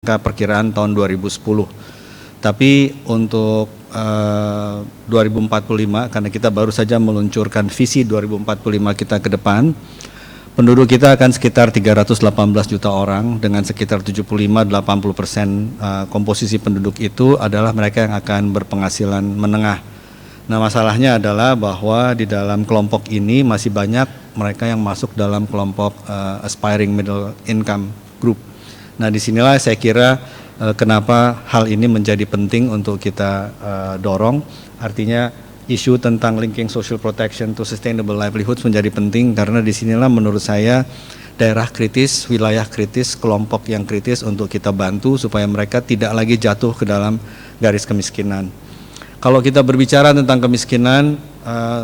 perkiraan tahun 2010. Tapi untuk 2045, karena kita baru saja meluncurkan visi 2045 kita ke depan, penduduk kita akan sekitar 318 juta orang dengan sekitar 75-80% komposisi penduduk itu adalah mereka yang akan berpenghasilan menengah. Nah, masalahnya adalah bahwa di dalam kelompok ini masih banyak mereka yang masuk dalam kelompok aspiring middle income group. Nah, disinilah saya kira kenapa hal ini menjadi penting untuk kita dorong. Artinya isu tentang linking social protection to sustainable livelihoods menjadi penting karena disinilah menurut saya daerah kritis, wilayah kritis, kelompok yang kritis untuk kita bantu supaya mereka tidak lagi jatuh ke dalam garis kemiskinan. Kalau kita berbicara tentang kemiskinan,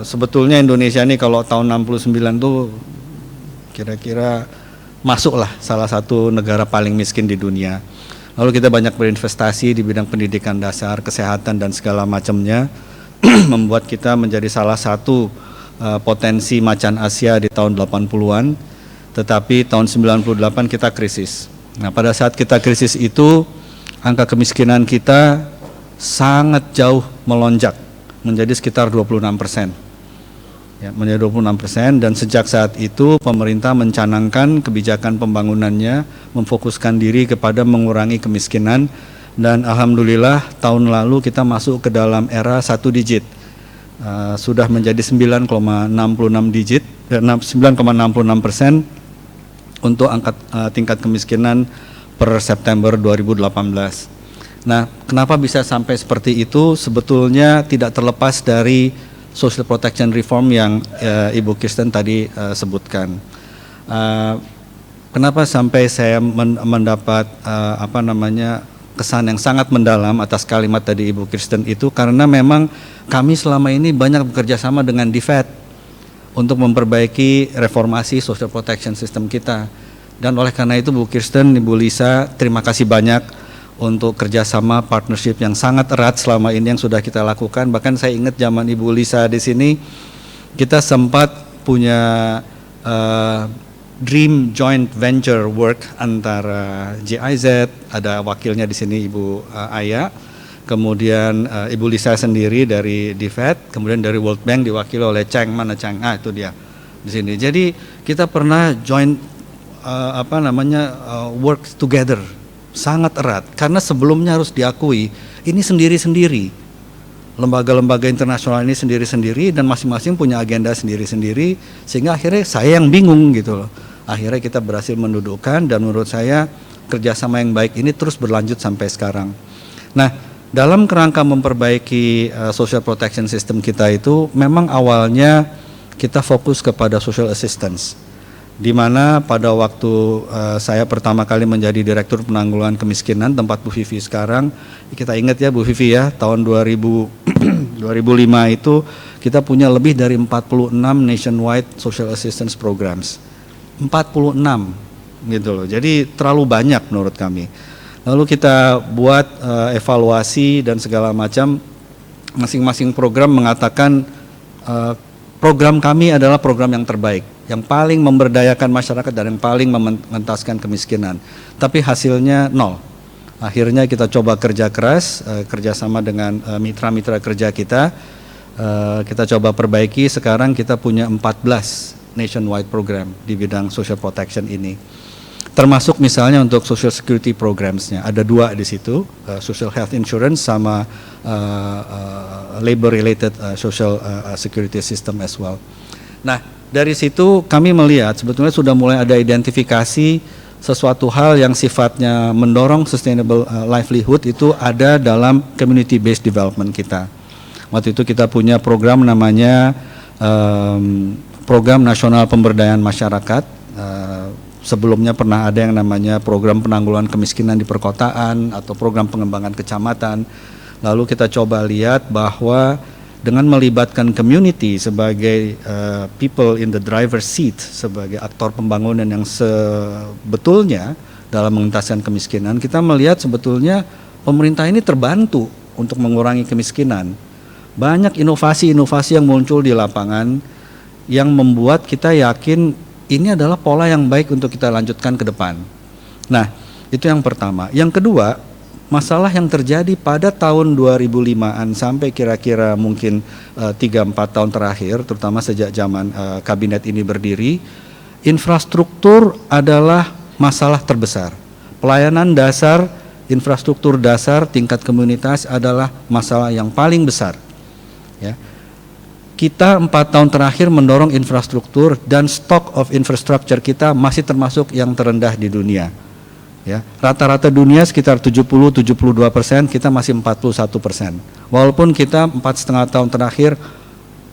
sebetulnya Indonesia ini kalau tahun 69 tuh kira-kira masuklah salah satu negara paling miskin di dunia. Lalu kita banyak berinvestasi di bidang pendidikan dasar, kesehatan dan segala macamnya, membuat kita menjadi salah satu potensi macan Asia di tahun 80-an, tetapi tahun 98 kita krisis. Nah, pada saat kita krisis itu, angka kemiskinan kita sangat jauh melonjak, menjadi sekitar 26%. Ya, menjadi 26%, dan sejak saat itu pemerintah mencanangkan kebijakan pembangunannya memfokuskan diri kepada mengurangi kemiskinan, dan alhamdulillah tahun lalu kita masuk ke dalam era 1 digit, sudah menjadi 9,66 digit, 9,66% untuk tingkat kemiskinan per September 2018. Nah, kenapa bisa sampai seperti itu? Sebetulnya tidak terlepas dari social protection reform yang Ibu Kirsten tadi sebutkan. Kenapa sampai saya mendapat kesan yang sangat mendalam atas kalimat tadi Ibu Kirsten itu, karena memang kami selama ini banyak bekerja sama dengan Livelihood untuk memperbaiki reformasi social protection system kita. Dan oleh karena itu Bu Kirsten, Ibu Lisa, terima kasih banyak untuk kerjasama partnership yang sangat erat selama ini yang sudah kita lakukan. Bahkan saya ingat zaman Ibu Lisa di sini, kita sempat punya dream joint venture work antara GIZ, ada wakilnya di sini Ibu Aya, kemudian Ibu Lisa sendiri dari Livelihood, kemudian dari World Bank diwakili oleh Cheng, mana Cheng? Itu dia di sini. Jadi kita pernah joint work together sangat erat, karena sebelumnya harus diakui ini sendiri-sendiri, lembaga-lembaga internasional ini sendiri-sendiri dan masing-masing punya agenda sendiri-sendiri, sehingga akhirnya saya yang bingung gitu loh. Akhirnya kita berhasil mendudukkan, dan menurut saya kerjasama yang baik ini terus berlanjut sampai sekarang. Nah, dalam kerangka memperbaiki social protection system kita itu, memang awalnya kita fokus kepada social assistance, di mana pada waktu saya pertama kali menjadi Direktur Penanggulangan Kemiskinan tempat Bu Vivi sekarang, kita ingat ya Bu Vivi ya, tahun 2005 itu kita punya lebih dari 46 nationwide social assistance programs. 46 gitu loh. Jadi terlalu banyak menurut kami. Lalu kita buat evaluasi dan segala macam, masing-masing program mengatakan program kami adalah program yang terbaik, yang paling memberdayakan masyarakat dan yang paling mengentaskan kemiskinan. Tapi hasilnya nol. Akhirnya kita coba kerja keras, kerjasama dengan mitra-mitra kerja kita coba perbaiki. Sekarang kita punya 14 nationwide program di bidang social protection ini. Termasuk misalnya untuk social security programs-nya, ada 2 di situ, social health insurance sama labor related social security system as well. Nah, dari situ kami melihat sebetulnya sudah mulai ada identifikasi sesuatu hal yang sifatnya mendorong sustainable livelihood itu ada dalam community based development kita. Waktu itu kita punya program namanya Program Nasional Pemberdayaan Masyarakat. Sebelumnya pernah ada yang namanya Program Penanggulangan Kemiskinan di Perkotaan atau Program Pengembangan Kecamatan. Lalu kita coba lihat bahwa dengan melibatkan community sebagai people in the driver's seat, sebagai aktor pembangunan yang sebetulnya dalam mengentaskan kemiskinan, kita melihat sebetulnya pemerintah ini terbantu untuk mengurangi kemiskinan. Banyak inovasi-inovasi yang muncul di lapangan yang membuat kita yakin ini adalah pola yang baik untuk kita lanjutkan ke depan. Nah, Itu yang pertama. Yang kedua, masalah yang terjadi pada tahun 2005-an sampai kira-kira mungkin 3-4 tahun terakhir, terutama sejak zaman kabinet ini berdiri, infrastruktur adalah masalah terbesar. Pelayanan dasar, infrastruktur dasar tingkat komunitas adalah masalah yang paling besar. Ya. Kita 4 tahun terakhir mendorong infrastruktur dan stock of infrastructure kita masih termasuk yang terendah di dunia. Ya, rata-rata dunia sekitar 70-72%, kita masih 41%. Walaupun kita 4,5 tahun terakhir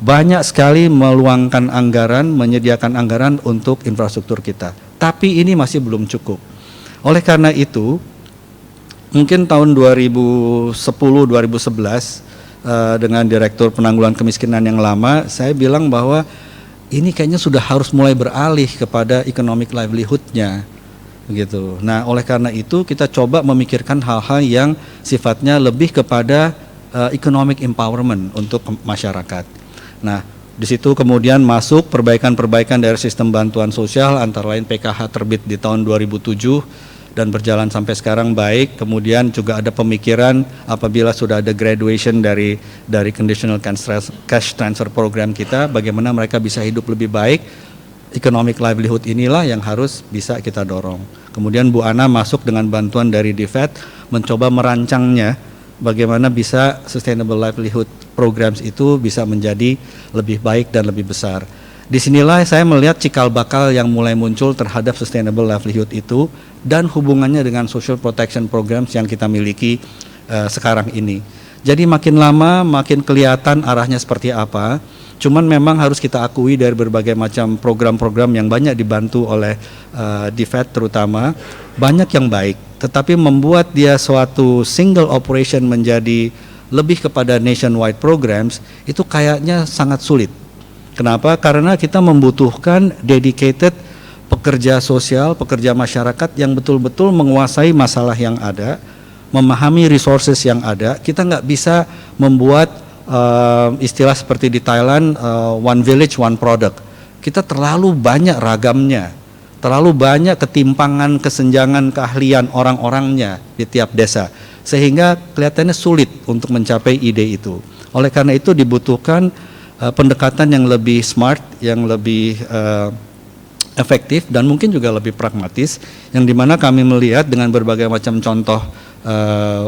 banyak sekali meluangkan anggaran, menyediakan anggaran untuk infrastruktur kita. Tapi ini masih belum cukup. Oleh karena itu, mungkin tahun 2010-2011 dengan Direktur Penanggulangan Kemiskinan yang lama, saya bilang bahwa ini kayaknya sudah harus mulai beralih kepada economic livelihood-nya. Begitu. Nah, oleh karena itu kita coba memikirkan hal-hal yang sifatnya lebih kepada economic empowerment untuk masyarakat. Nah, di situ kemudian masuk perbaikan-perbaikan dari sistem bantuan sosial, antara lain PKH terbit di tahun 2007 dan berjalan sampai sekarang baik. Kemudian juga ada pemikiran apabila sudah ada graduation dari conditional cash transfer program kita, bagaimana mereka bisa hidup lebih baik. Economic livelihood inilah yang harus bisa kita dorong. Kemudian Bu Ana masuk dengan bantuan dari DFED, mencoba merancangnya bagaimana bisa sustainable livelihood programs itu bisa menjadi lebih baik dan lebih besar. Disinilah saya melihat cikal bakal yang mulai muncul terhadap sustainable livelihood itu dan hubungannya dengan social protection programs yang kita miliki sekarang ini. Jadi makin lama makin kelihatan arahnya seperti apa. Cuman memang harus kita akui dari berbagai macam program-program yang banyak dibantu oleh DFED terutama, banyak yang baik. Tetapi membuat dia suatu single operation menjadi lebih kepada nationwide programs, itu kayaknya sangat sulit. Kenapa? Karena kita membutuhkan dedicated pekerja sosial, pekerja masyarakat yang betul-betul menguasai masalah yang ada, memahami resources yang ada. Kita nggak bisa membuat istilah seperti di Thailand, one village one product. Kita terlalu banyak ragamnya, terlalu banyak ketimpangan, kesenjangan, keahlian orang-orangnya di tiap desa, sehingga kelihatannya sulit untuk mencapai ide itu. Oleh karena itu dibutuhkan pendekatan yang lebih smart, yang lebih efektif dan mungkin juga lebih pragmatis, yang dimana kami melihat dengan berbagai macam contoh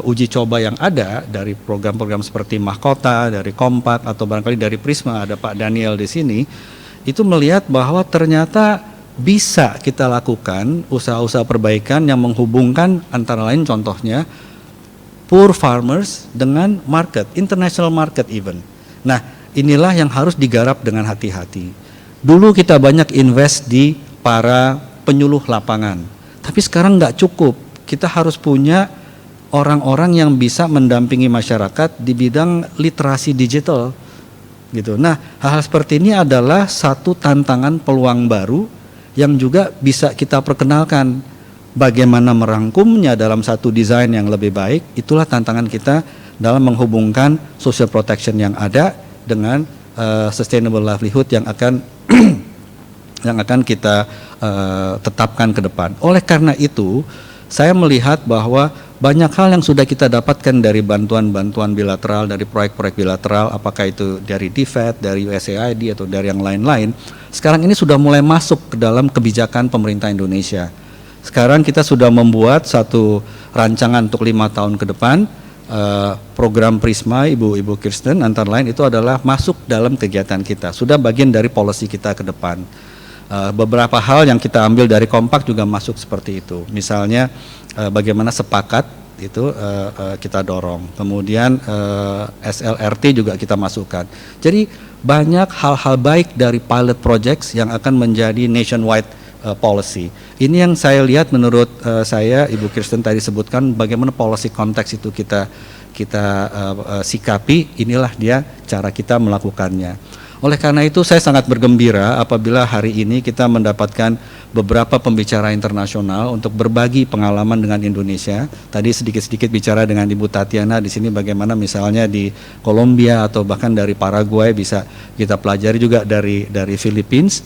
uji coba yang ada dari program-program seperti Mahkota, dari Kompak atau barangkali dari Prisma, ada Pak Daniel di sini, itu melihat bahwa ternyata bisa kita lakukan usaha-usaha perbaikan yang menghubungkan antara lain contohnya poor farmers dengan market, international market even. Nah, inilah yang harus digarap dengan hati-hati. Dulu kita banyak invest di para penyuluh lapangan, tapi sekarang nggak cukup. Kita harus punya orang-orang yang bisa mendampingi masyarakat di bidang literasi digital, gitu. Nah, hal-hal seperti ini adalah satu tantangan peluang baru yang juga bisa kita perkenalkan. Bagaimana merangkumnya dalam satu desain yang lebih baik, itulah tantangan kita dalam menghubungkan social protection yang ada dengan sustainable livelihood yang akan kita tetapkan ke depan. Oleh karena itu, saya melihat bahwa banyak hal yang sudah kita dapatkan dari bantuan-bantuan bilateral, dari proyek-proyek bilateral, apakah itu dari DFED, dari USAID atau dari yang lain-lain, sekarang ini sudah mulai masuk ke dalam kebijakan pemerintah Indonesia. Sekarang kita sudah membuat satu rancangan untuk 5 tahun ke depan, program Prisma, Ibu Kirsten, antara lain itu adalah masuk dalam kegiatan kita, sudah bagian dari policy kita ke depan. Beberapa hal yang kita ambil dari Kompak juga masuk seperti itu. Misalnya bagaimana sepakat itu kita dorong. Kemudian SLRT juga kita masukkan. Jadi banyak hal-hal baik dari pilot projects yang akan menjadi nationwide policy. Ini yang saya lihat menurut saya, Ibu Kirsten tadi sebutkan bagaimana policy konteks itu kita sikapi. Inilah dia cara kita melakukannya. Oleh karena itu saya sangat bergembira apabila hari ini kita mendapatkan beberapa pembicara internasional untuk berbagi pengalaman dengan Indonesia. Tadi sedikit-sedikit bicara dengan Ibu Tatiana di sini bagaimana misalnya di Kolombia atau bahkan dari Paraguay bisa kita pelajari juga dari Philippines,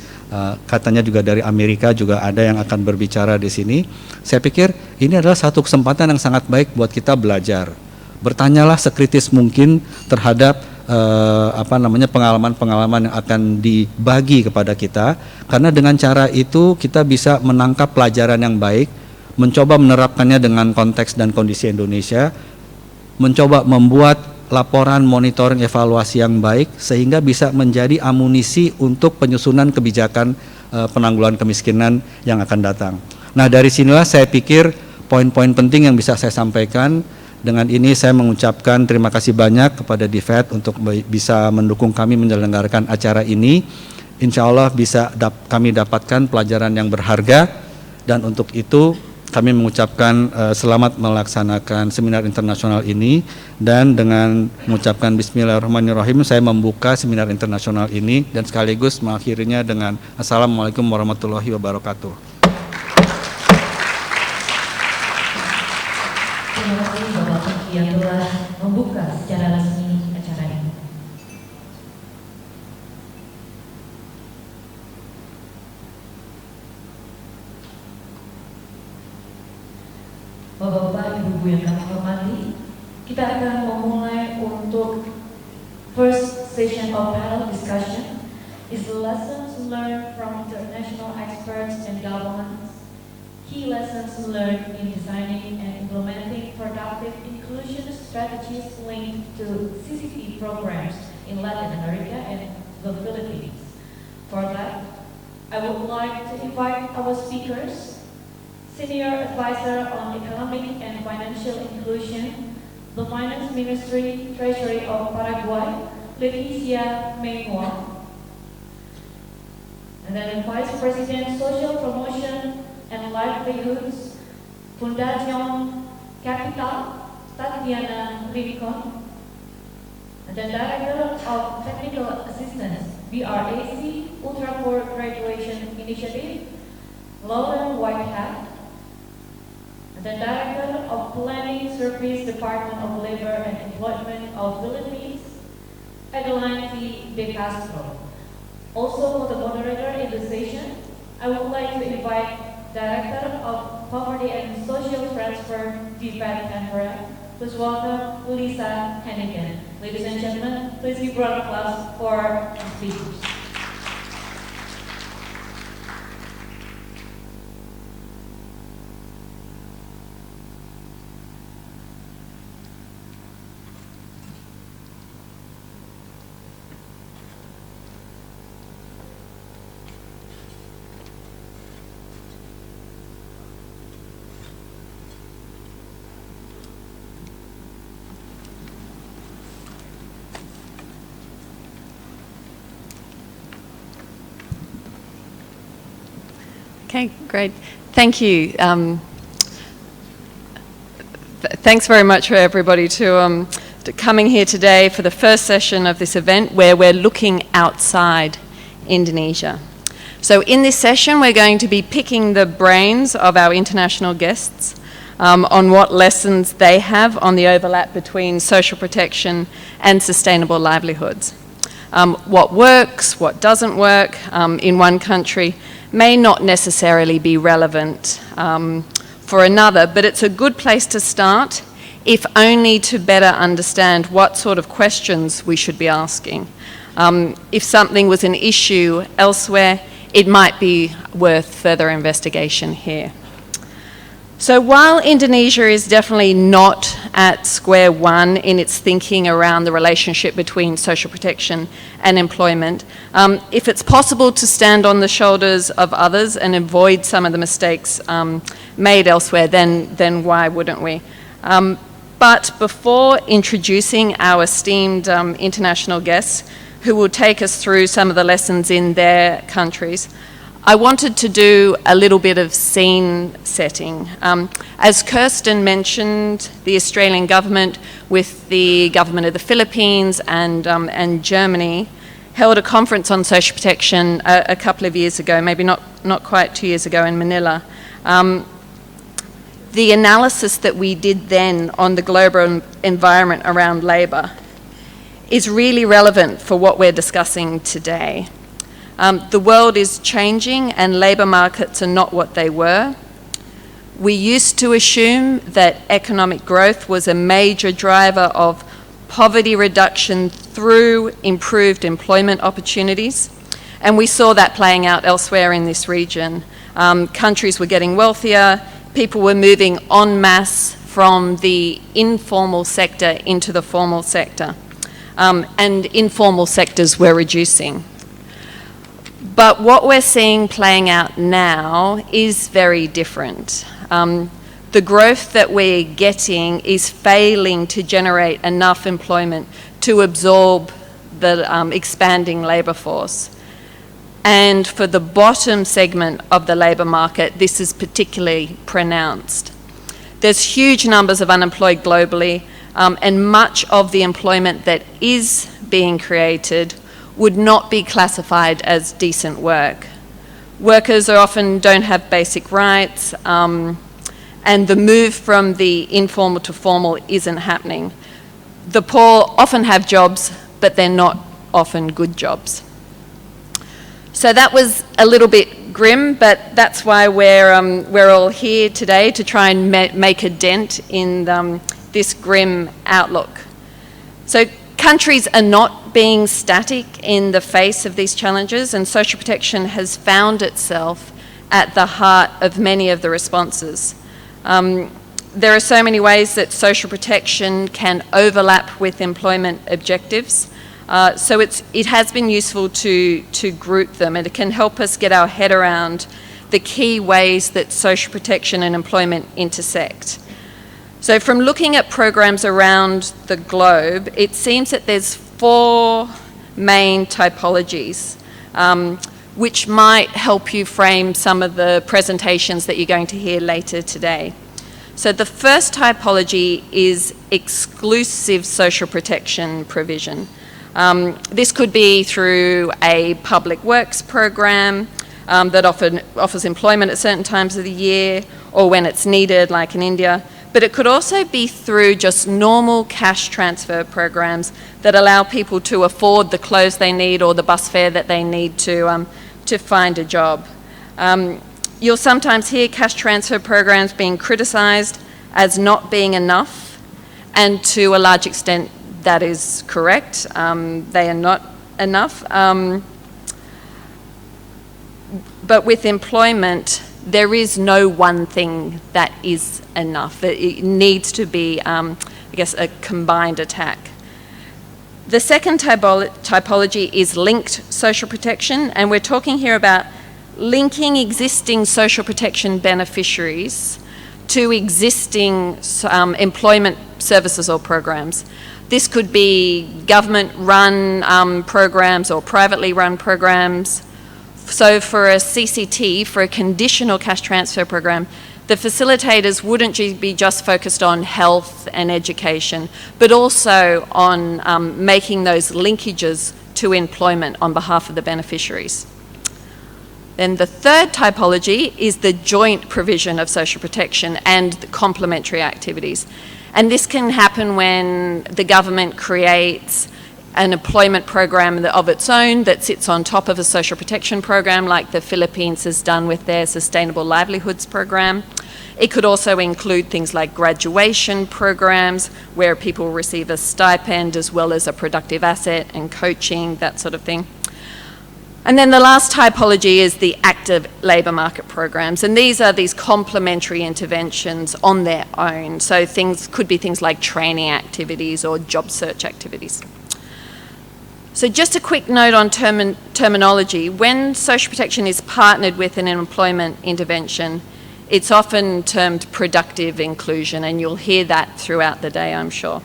katanya juga dari Amerika juga ada yang akan berbicara di sini. Saya pikir ini adalah satu kesempatan yang sangat baik buat kita belajar. Bertanyalah sekritis mungkin terhadap pengalaman-pengalaman yang akan dibagi kepada kita, karena dengan cara itu kita bisa menangkap pelajaran yang baik, mencoba menerapkannya dengan konteks dan kondisi Indonesia, mencoba membuat laporan monitoring evaluasi yang baik sehingga bisa menjadi amunisi untuk penyusunan kebijakan penanggulangan kemiskinan yang akan datang. Nah, dari sinilah saya pikir poin-poin penting yang bisa saya sampaikan. Dengan ini saya mengucapkan terima kasih banyak kepada Dived untuk bisa mendukung kami menyelenggarakan acara ini. Insya Allah bisa kami dapatkan pelajaran yang berharga, dan untuk itu kami mengucapkan selamat melaksanakan seminar internasional ini, dan dengan mengucapkan Bismillahirrahmanirrahim saya membuka seminar internasional ini dan sekaligus mengakhirinya dengan Assalamualaikum warahmatullahi wabarakatuh. Terima kasih Bapak Fikri yang telah membuka secara resmi acara ini. Bapak-bapak, ibu-ibu yang kami hormati, kita akan memulai untuk first session of panel discussion is lessons learned from international experts and governments. Key lessons learned in designing and implementing productive inclusion strategies linked to CCP programs in Latin America and the Philippines. For that, I would like to invite our speakers, Senior Advisor on Economic and Financial Inclusion, the Finance Ministry, Treasury of Paraguay, Leticia Mengua, and then Vice President, Social Promotion and Livelihoods, Fundación Capital, Tatiana Rincon, and the Director of Technical Assistance, BRAC, Ultra Poor Graduation Initiative, Lauren Whitehead, and the Director of Planning Service, Department of Labor and Employment of Philippines, Adeline T. De Castro. Also, for the moderator in the session, I would like to invite Director of Poverty and Social Transfer, Dived Canberra, please welcome Lisa Hennigan. Ladies and gentlemen, please give a round of applause for our speakers. Okay, great. Thank you. Thanks very much for everybody to coming here today for the first session of this event where we're looking outside Indonesia. So in this session, we're going to be picking the brains of our international guests on what lessons they have on the overlap between social protection and sustainable livelihoods. What works, what doesn't work in one country may not necessarily be relevant for another, but it's a good place to start, if only to better understand what sort of questions we should be asking. If something was an issue elsewhere, it might be worth further investigation here. So while Indonesia is definitely not at square one in its thinking around the relationship between social protection and employment, if it's possible to stand on the shoulders of others and avoid some of the mistakes made elsewhere, then why wouldn't we? But before introducing our esteemed international guests who will take us through some of the lessons in their countries, I wanted to do a little bit of scene setting. As Kirsten mentioned, the Australian government with the government of the Philippines and Germany held a conference on social protection a couple of years ago, maybe not quite 2 years ago in Manila. The analysis that we did then on the global environment around labour is really relevant for what we're discussing today. The world is changing and labour markets are not what they were. We used to assume that economic growth was a major driver of poverty reduction through improved employment opportunities, and we saw that playing out elsewhere in this region. Countries were getting wealthier, people were moving en masse from the informal sector into the formal sector, and informal sectors were reducing. But what we're seeing playing out now is very different. The growth that we're getting is failing to generate enough employment to absorb the expanding labour force. And for the bottom segment of the labour market, this is particularly pronounced. There's huge numbers of unemployed globally, and much of the employment that is being created would not be classified as decent work. Workers often don't have basic rights, and the move from the informal to formal isn't happening. The poor often have jobs, but they're not often good jobs. So that was a little bit grim, but that's why we're all here today, to try and make a dent in this grim outlook. So countries are not being static in the face of these challenges, and social protection has found itself at the heart of many of the responses. There are so many ways that social protection can overlap with employment objectives. So it has been useful to group them, and it can help us get our head around the key ways that social protection and employment intersect. So from looking at programs around the globe, it seems that there's 4 main typologies, which might help you frame some of the presentations that you're going to hear later today. So the first typology is exclusive social protection provision. This could be through a public works program that often offers employment at certain times of the year or when it's needed, like in India. But it could also be through just normal cash transfer programs that allow people to afford the clothes they need or the bus fare that they need to find a job. You'll sometimes hear cash transfer programs being criticised as not being enough, and to a large extent that is correct. They are not enough. But with employment, there is no one thing that is enough. It needs to be, I guess, a combined attack. The second typology is linked social protection, and we're talking here about linking existing social protection beneficiaries to existing employment services or programs. This could be government-run programs or privately run programs. So for a CCT, for a conditional cash transfer program, the facilitators wouldn't be just focused on health and education, but also on making those linkages to employment on behalf of the beneficiaries. Then the third typology is the joint provision of social protection and the complementary activities. And this can happen when the government creates an employment program of its own that sits on top of a social protection program, like the Philippines has done with their Sustainable Livelihoods program. It could also include things like graduation programs where people receive a stipend as well as a productive asset and coaching, that sort of thing. And then the last typology is the active labour market programs, and these are these complementary interventions on their own. So things could be things like training activities or job search activities. So just a quick note on terminology. When social protection is partnered with an employment intervention, it's often termed productive inclusion, and you'll hear that throughout the day, I'm sure.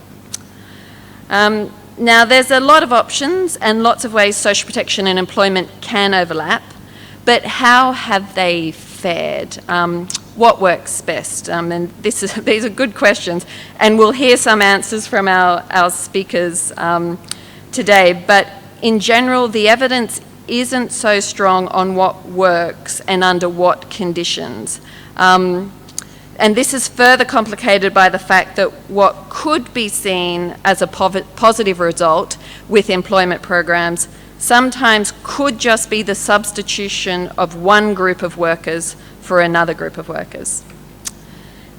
Now, there's a lot of options and lots of ways social protection and employment can overlap, but how have they fared? What works best? And these are good questions, and we'll hear some answers from our speakers today. But In general, the evidence isn't so strong on what works and under what conditions. And this is further complicated by the fact that what could be seen as a positive result with employment programs sometimes could just be the substitution of one group of workers for another group of workers.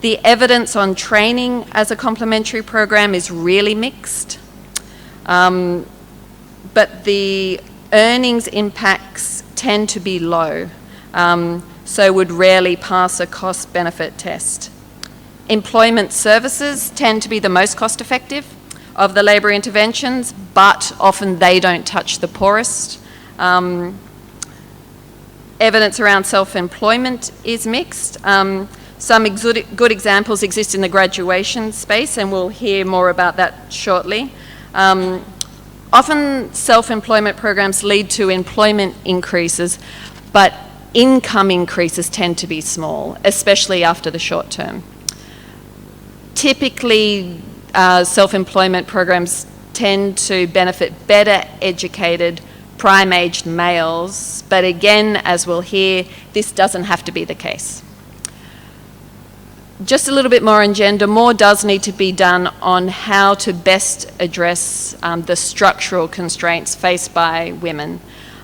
The evidence on training as a complementary program is really mixed, but the earnings impacts tend to be low, so would rarely pass a cost-benefit test. Employment services tend to be the most cost-effective of the labour interventions, but often they don't touch the poorest. Evidence around self-employment is mixed. Some good examples exist in the graduation space, and we'll hear more about that shortly. Often self-employment programs lead to employment increases, but income increases tend to be small, especially after the short term. Typically, self-employment programs tend to benefit better educated, prime-aged males, but again, as we'll hear, this doesn't have to be the case. Just a little bit more on gender, more does need to be done on how to best address the structural constraints faced by women,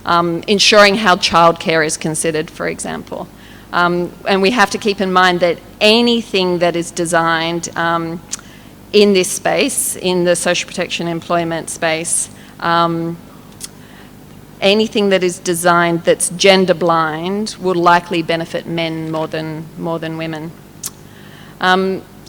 ensuring how childcare is considered, for example. And we have to keep in mind that anything that is designed in this space, in the social protection employment space, anything that is designed that's gender blind will likely benefit men more than women.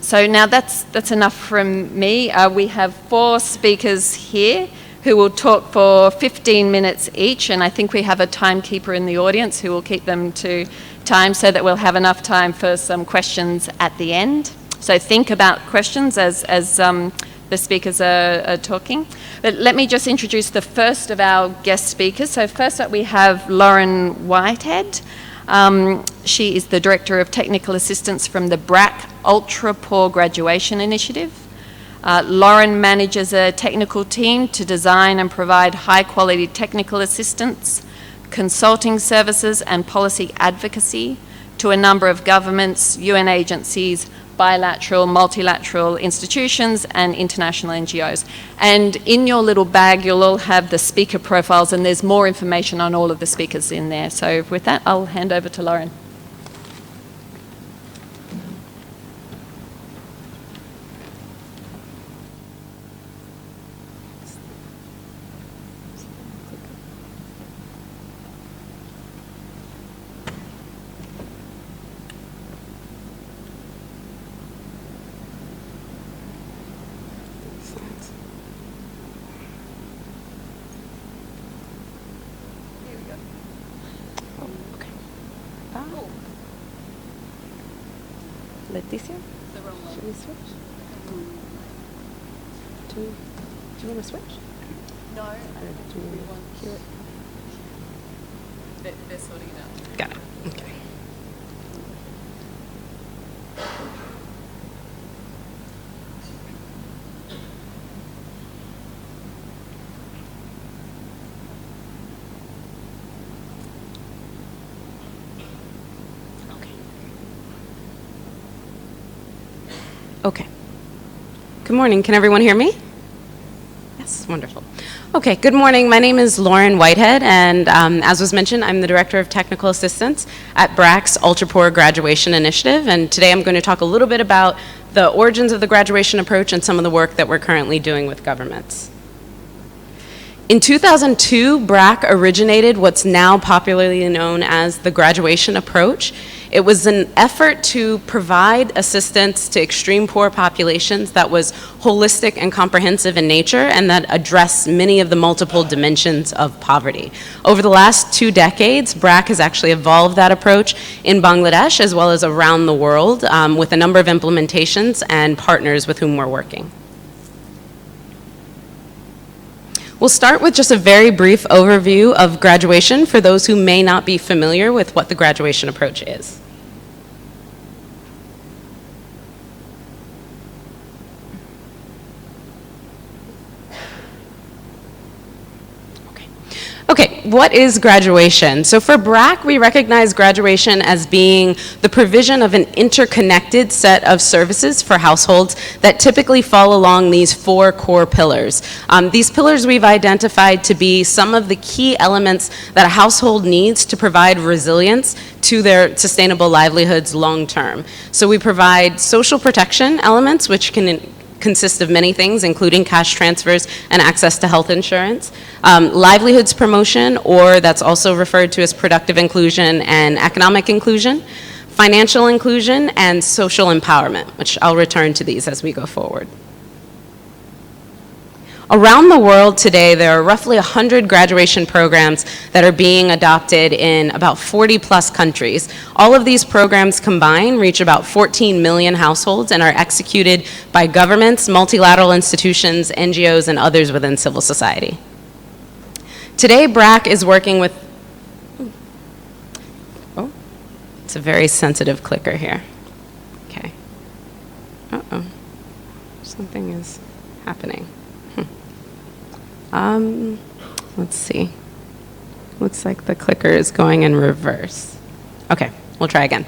So now that's enough from me. We have 4 speakers here who will talk for 15 minutes each, and I think we have a timekeeper in the audience who will keep them to time so that we'll have enough time for some questions at the end. So think about questions as the speakers are talking. But let me just introduce the first of our guest speakers. So first up we have Lauren Whitehead. She is the Director of Technical Assistance from the BRAC Ultra Poor Graduation Initiative. Lauren manages a technical team to design and provide high-quality technical assistance, consulting services and policy advocacy to a number of governments, UN agencies, bilateral, multilateral institutions and international NGOs. And in your little bag you'll all have the speaker profiles, and there's more information on all of the speakers in there. So with that, I'll hand over to Lauren. Leticia? Should we switch? Do you want to switch? No, Do you want to cue it? they're sorting it out. Got it. Okay. Okay. Good morning. Can everyone hear me? Yes, wonderful. Okay, good morning. My name is Lauren Whitehead, and as was mentioned, I'm the Director of Technical Assistance at BRAC's Ultra Poor Graduation Initiative, and today I'm going to talk a little bit about the origins of the graduation approach and some of the work that we're currently doing with governments. In 2002, BRAC originated what's now popularly known as the graduation approach. It was an effort to provide assistance to extreme poor populations that was holistic and comprehensive in nature and that addressed many of the multiple dimensions of poverty. Over the last 2 decades, BRAC has actually evolved that approach in Bangladesh as well as around the world with a number of implementations and partners with whom we're working. We'll start with just a very brief overview of graduation for those who may not be familiar with what the graduation approach is. Okay. Okay, what is graduation? So for BRAC, we recognize graduation as being the provision of an interconnected set of services for households that typically fall along these 4 core pillars. These pillars we've identified to be some of the key elements that a household needs to provide resilience to their sustainable livelihoods long term. So we provide social protection elements, which can consist of many things, including cash transfers and access to health insurance, livelihoods promotion, or that's also referred to as productive inclusion and economic inclusion, financial inclusion, and social empowerment, which I'll return to these as we go forward. Around the world today, there are roughly 100 graduation programs that are being adopted in about 40 plus countries. All of these programs combined reach about 14 million households and are executed by governments, multilateral institutions, NGOs, and others within civil society. Today, BRAC is working with, oh, it's a very sensitive clicker here. Okay. Uh-oh, something is happening. Let's see. Looks like the clicker is going in reverse. Okay, we'll try again.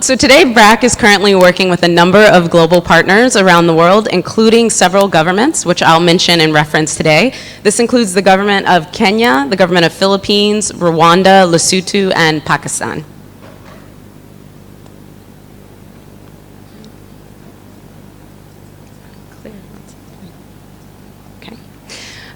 So today, BRAC is currently working with a number of global partners around the world, including several governments, which I'll mention in reference today. This includes the government of Kenya, the government of Philippines, Rwanda, Lesotho, and Pakistan.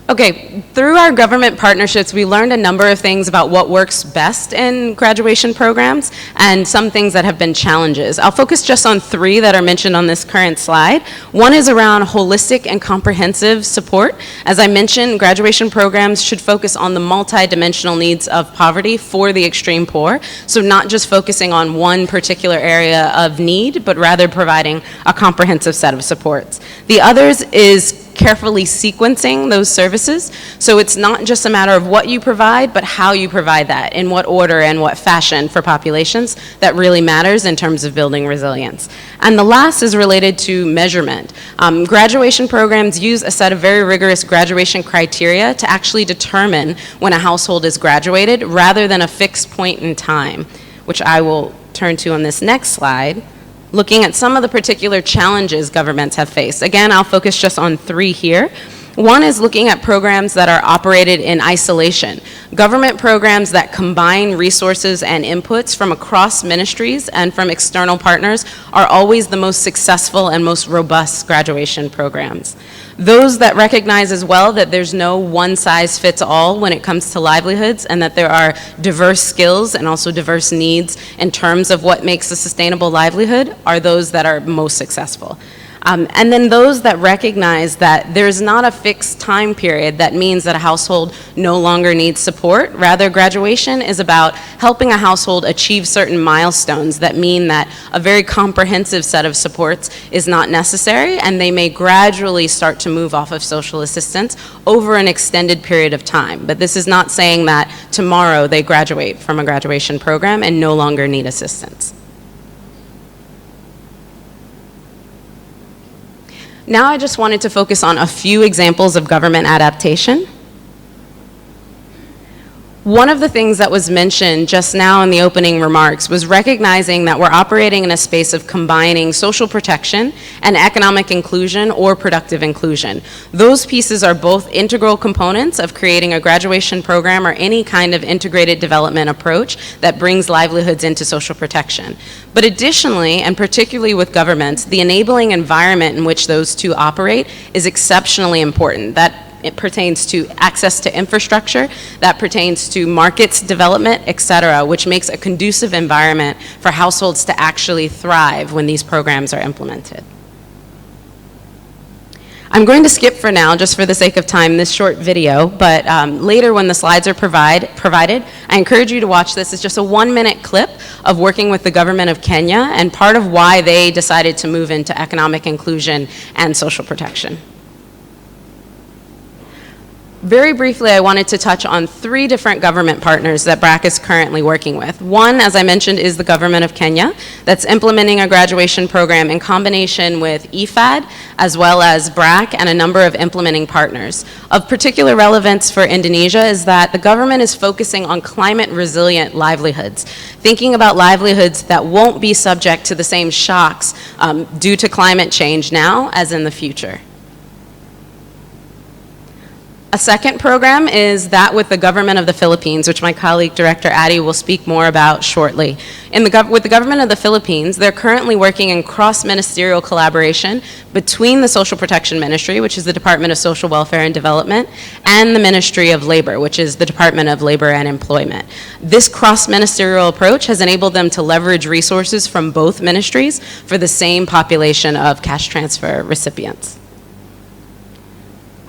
Okay, through our government partnerships, we learned a number of things about what works best in graduation programs and some things that have been challenges. I'll focus just on 3 that are mentioned on this current slide. One is around holistic and comprehensive support. As I mentioned, graduation programs should focus on the multidimensional needs of poverty for the extreme poor, so not just focusing on one particular area of need, but rather providing a comprehensive set of supports. The others is carefully sequencing those services. So it's not just a matter of what you provide, but how you provide that, in what order and what fashion for populations that really matters in terms of building resilience. And the last is related to measurement. Graduation programs use a set of very rigorous graduation criteria to actually determine when a household is graduated rather than a fixed point in time, which I will turn to on this next slide, looking at some of the particular challenges governments have faced. Again, I'll focus just on 3 here. One is looking at programs that are operated in isolation. Government programs that combine resources and inputs from across ministries and from external partners are always the most successful and most robust graduation programs. Those that recognize as well that there's no one-size-fits-all when it comes to livelihoods and that there are diverse skills and also diverse needs in terms of what makes a sustainable livelihood are those that are most successful. And then those that recognize that there's not a fixed time period that means that a household no longer needs support. Rather, graduation is about helping a household achieve certain milestones that mean that a very comprehensive set of supports is not necessary, and they may gradually start to move off of social assistance over an extended period of time. But this is not saying that tomorrow they graduate from a graduation program and no longer need assistance. Now I just wanted to focus on a few examples of government adaptation. One of the things that was mentioned just now in the opening remarks was recognizing that we're operating in a space of combining social protection and economic inclusion or productive inclusion. Those pieces are both integral components of creating a graduation program or any kind of integrated development approach that brings livelihoods into social protection. But additionally, and particularly with governments, the enabling environment in which those two operate is exceptionally important. It pertains to access to infrastructure, that pertains to markets development, et cetera, which makes a conducive environment for households to actually thrive when these programs are implemented. I'm going to skip for now, just for the sake of time, this short video, but later when the slides are provided, I encourage you to watch this. It's just a 1-minute clip of working with the government of Kenya and part of why they decided to move into economic inclusion and social protection. Very briefly, I wanted to touch on 3 different government partners that BRAC is currently working with. One, as I mentioned, is the government of Kenya that's implementing a graduation program in combination with IFAD, as well as BRAC and a number of implementing partners. Of particular relevance for Indonesia is that the government is focusing on climate-resilient livelihoods, thinking about livelihoods that won't be subject to the same shocks due to climate change now as in the future. A second program is that with the government of the Philippines, which my colleague, Director Addy, will speak more about shortly. With the government of the Philippines, they're currently working in cross-ministerial collaboration between the Social Protection Ministry, which is the Department of Social Welfare and Development, and the Ministry of Labor, which is the Department of Labor and Employment. This cross-ministerial approach has enabled them to leverage resources from both ministries for the same population of cash transfer recipients.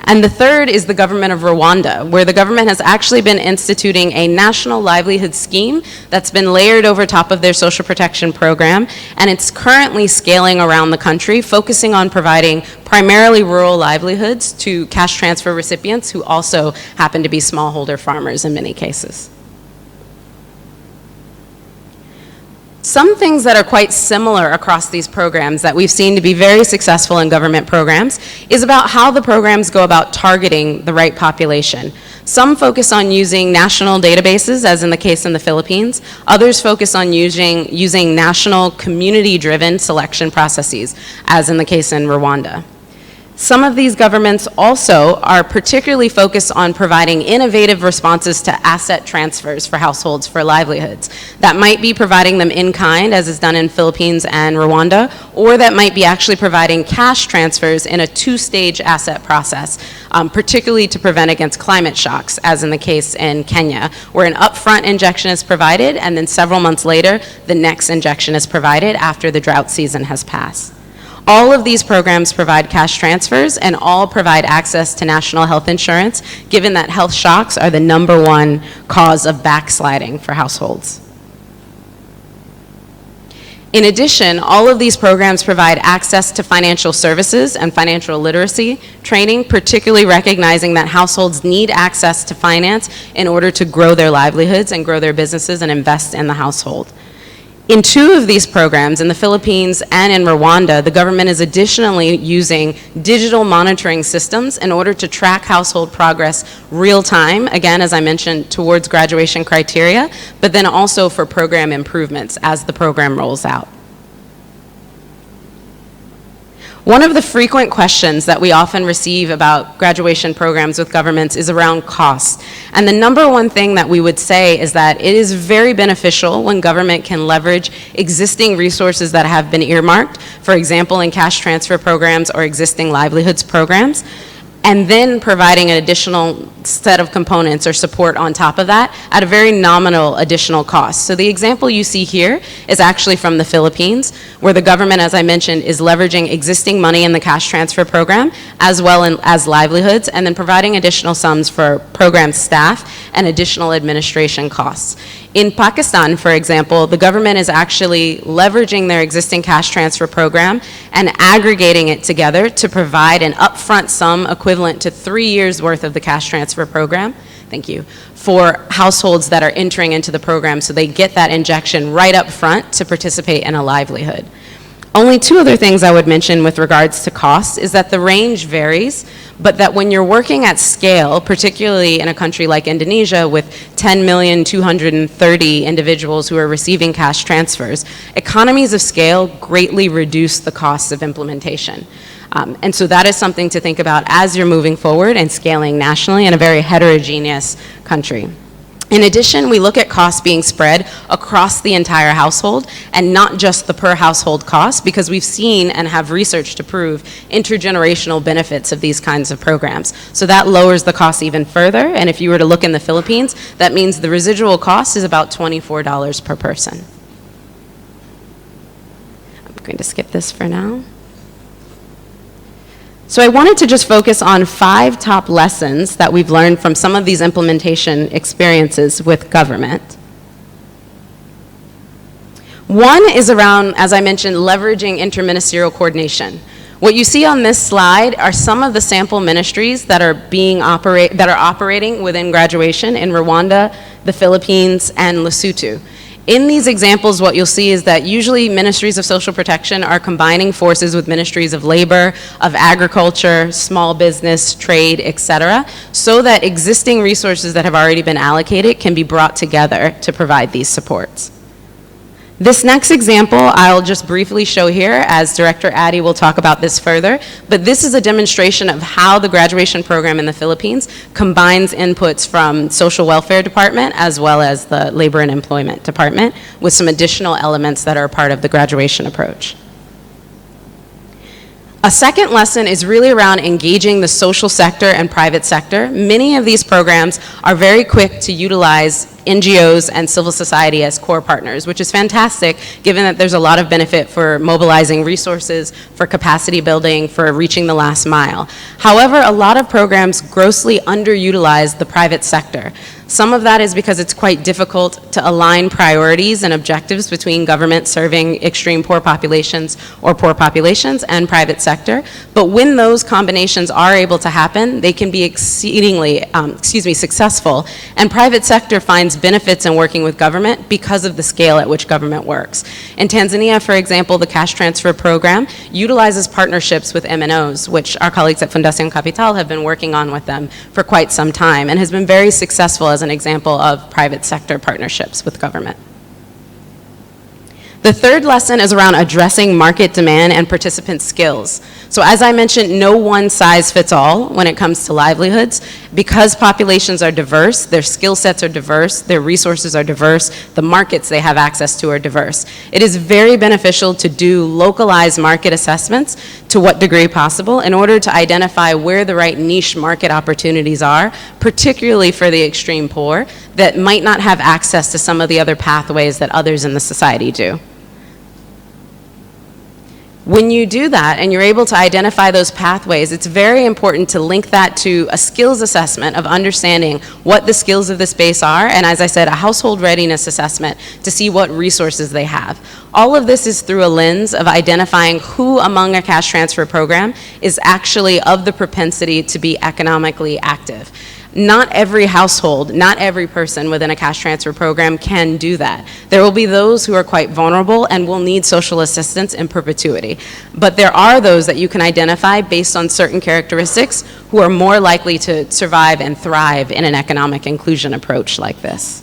And the third is the government of Rwanda, where the government has actually been instituting a national livelihood scheme that's been layered over top of their social protection program, and it's currently scaling around the country, focusing on providing primarily rural livelihoods to cash transfer recipients who also happen to be smallholder farmers in many cases. Some things that are quite similar across these programs that we've seen to be very successful in government programs is about how the programs go about targeting the right population. Some focus on using national databases, as in the case in the Philippines. Others focus on using national community-driven selection processes, as in the case in Rwanda. Some of these governments also are particularly focused on providing innovative responses to asset transfers for households for livelihoods. That might be providing them in kind, as is done in Philippines and Rwanda, or that might be actually providing cash transfers in a 2-stage asset process, particularly to prevent against climate shocks, as in the case in Kenya, where an upfront injection is provided, and then several months later, the next injection is provided after the drought season has passed. All of these programs provide cash transfers and all provide access to national health insurance, given that health shocks are the #1 cause of backsliding for households. In addition, all of these programs provide access to financial services and financial literacy training, particularly recognizing that households need access to finance in order to grow their livelihoods and grow their businesses and invest in the household. In 2 of these programs, in the Philippines and in Rwanda, the government is additionally using digital monitoring systems in order to track household progress real time, again, as I mentioned, towards graduation criteria, but then also for program improvements as the program rolls out. One of the frequent questions that we often receive about graduation programs with governments is around cost. And the #1 thing that we would say is that it is very beneficial when government can leverage existing resources that have been earmarked, for example, in cash transfer programs or existing livelihoods programs, and then providing an additional set of components or support on top of that at a very nominal additional cost. So the example you see here is actually from the Philippines, where the government, as I mentioned, is leveraging existing money in the cash transfer program as well as livelihoods, and then providing additional sums for program staff and additional administration costs. In Pakistan, for example, the government is actually leveraging their existing cash transfer program and aggregating it together to provide an upfront sum equivalent to 3 years' worth of the cash transfer program, thank you, for households that are entering into the program, so they get that injection right up front to participate in a livelihood. Only 2 other things I would mention with regards to costs is that the range varies, but that when you're working at scale, particularly in a country like Indonesia with 10,230,000 individuals who are receiving cash transfers, economies of scale greatly reduce the costs of implementation. And so that is something to think about as you're moving forward and scaling nationally in a very heterogeneous country. In addition, we look at costs being spread across the entire household and not just the per household cost, because we've seen and have research to prove intergenerational benefits of these kinds of programs. So that lowers the cost even further, and if you were to look in the Philippines, that means the residual cost is about $24 per person. I'm going to skip this for now. So I wanted to just focus on 5 top lessons that we've learned from some of these implementation experiences with government. One is around, as I mentioned, leveraging interministerial coordination. What you see on this slide are some of the sample ministries that are operating within graduation in Rwanda, the Philippines, and Lesotho. In these examples, what you'll see is that usually ministries of social protection are combining forces with ministries of labor, of agriculture, small business, trade, etc., so that existing resources that have already been allocated can be brought together to provide these supports. This next example I'll just briefly show here, as Director Addy will talk about this further, but this is a demonstration of how the graduation program in the Philippines combines inputs from Social Welfare Department as well as the Labor and Employment Department with some additional elements that are part of the graduation approach. A second lesson is really around engaging the social sector and private sector. Many of these programs are very quick to utilize NGOs and civil society as core partners, which is fantastic given that there's a lot of benefit for mobilizing resources, for capacity building, for reaching the last mile. However, a lot of programs grossly underutilize the private sector. Some of that is because it's quite difficult to align priorities and objectives between government serving extreme poor populations or poor populations and private sector. But when those combinations are able to happen, they can be exceedingly, successful. And private sector finds benefits in working with government because of the scale at which government works. In Tanzania, for example, the cash transfer program utilizes partnerships with MNOs, which our colleagues at Fundación Capital have been working on with them for quite some time and has been very successful as an example of private sector partnerships with government. The third lesson is around addressing market demand and participant skills. So as I mentioned, no one size fits all when it comes to livelihoods. Because populations are diverse, their skill sets are diverse, their resources are diverse, the markets they have access to are diverse. It is very beneficial to do localized market assessments to what degree possible in order to identify where the right niche market opportunities are, particularly for the extreme poor that might not have access to some of the other pathways that others in the society do. When you do that and you're able to identify those pathways, it's very important to link that to a skills assessment of understanding what the skills of this base are, and as I said, a household readiness assessment to see what resources they have. All of this is through a lens of identifying who among a cash transfer program is actually of the propensity to be economically active. Not every household, not every person within a cash transfer program can do that. There will be those who are quite vulnerable and will need social assistance in perpetuity. But there are those that you can identify based on certain characteristics who are more likely to survive and thrive in an economic inclusion approach like this.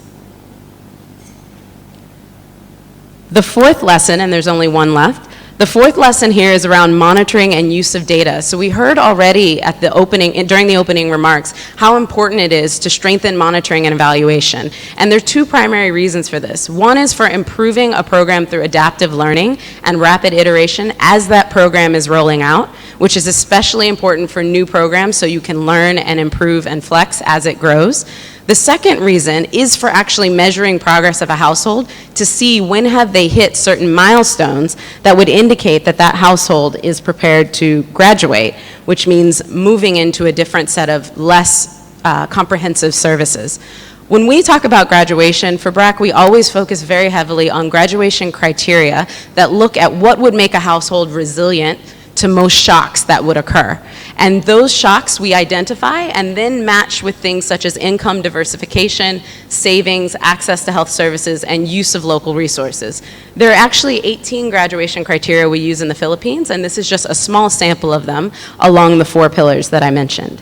The fourth lesson, and there's only one left, the fourth lesson here is around monitoring and use of data. So we heard already at the opening, during the opening remarks, how important it is to strengthen monitoring and evaluation. And there are two primary reasons for this. One is for improving a program through adaptive learning and rapid iteration as that program is rolling out, which is especially important for new programs so you can learn and improve and flex as it grows. The second reason is for actually measuring progress of a household to see when have they hit certain milestones that would indicate that that household is prepared to graduate, which means moving into a different set of less comprehensive services. When we talk about graduation, for BRAC, we always focus very heavily on graduation criteria that look at what would make a household resilient to most shocks that would occur. And those shocks we identify and then match with things such as income diversification, savings, access to health services, and use of local resources. There are actually 18 graduation criteria we use in the Philippines, and this is just a small sample of them along the 4 pillars that I mentioned.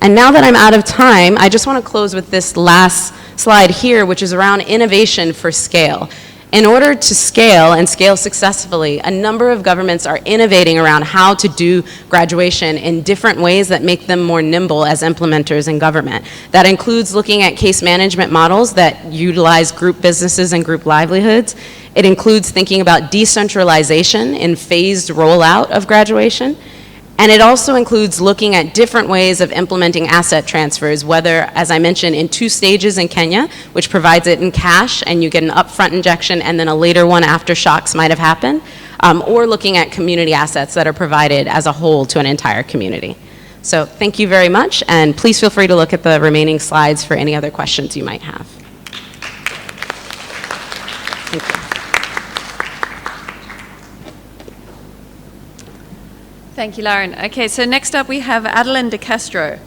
And now that I'm out of time, I just want to close with this last slide here, which is around innovation for scale. In order to scale and scale successfully, a number of governments are innovating around how to do graduation in different ways that make them more nimble as implementers in government. That includes looking at case management models that utilize group businesses and group livelihoods. It includes thinking about decentralization in phased rollout of graduation. And it also includes looking at different ways of implementing asset transfers, whether, as I mentioned, in 2 stages in Kenya, which provides it in cash and you get an upfront injection and then a later one after shocks might have happened, or looking at community assets that are provided as a whole to an entire community. So thank you very much, and please feel free to look at the remaining slides for any other questions you might have. Thank you. Thank you, Lauren. Okay, so next up we have Adeline De Castro.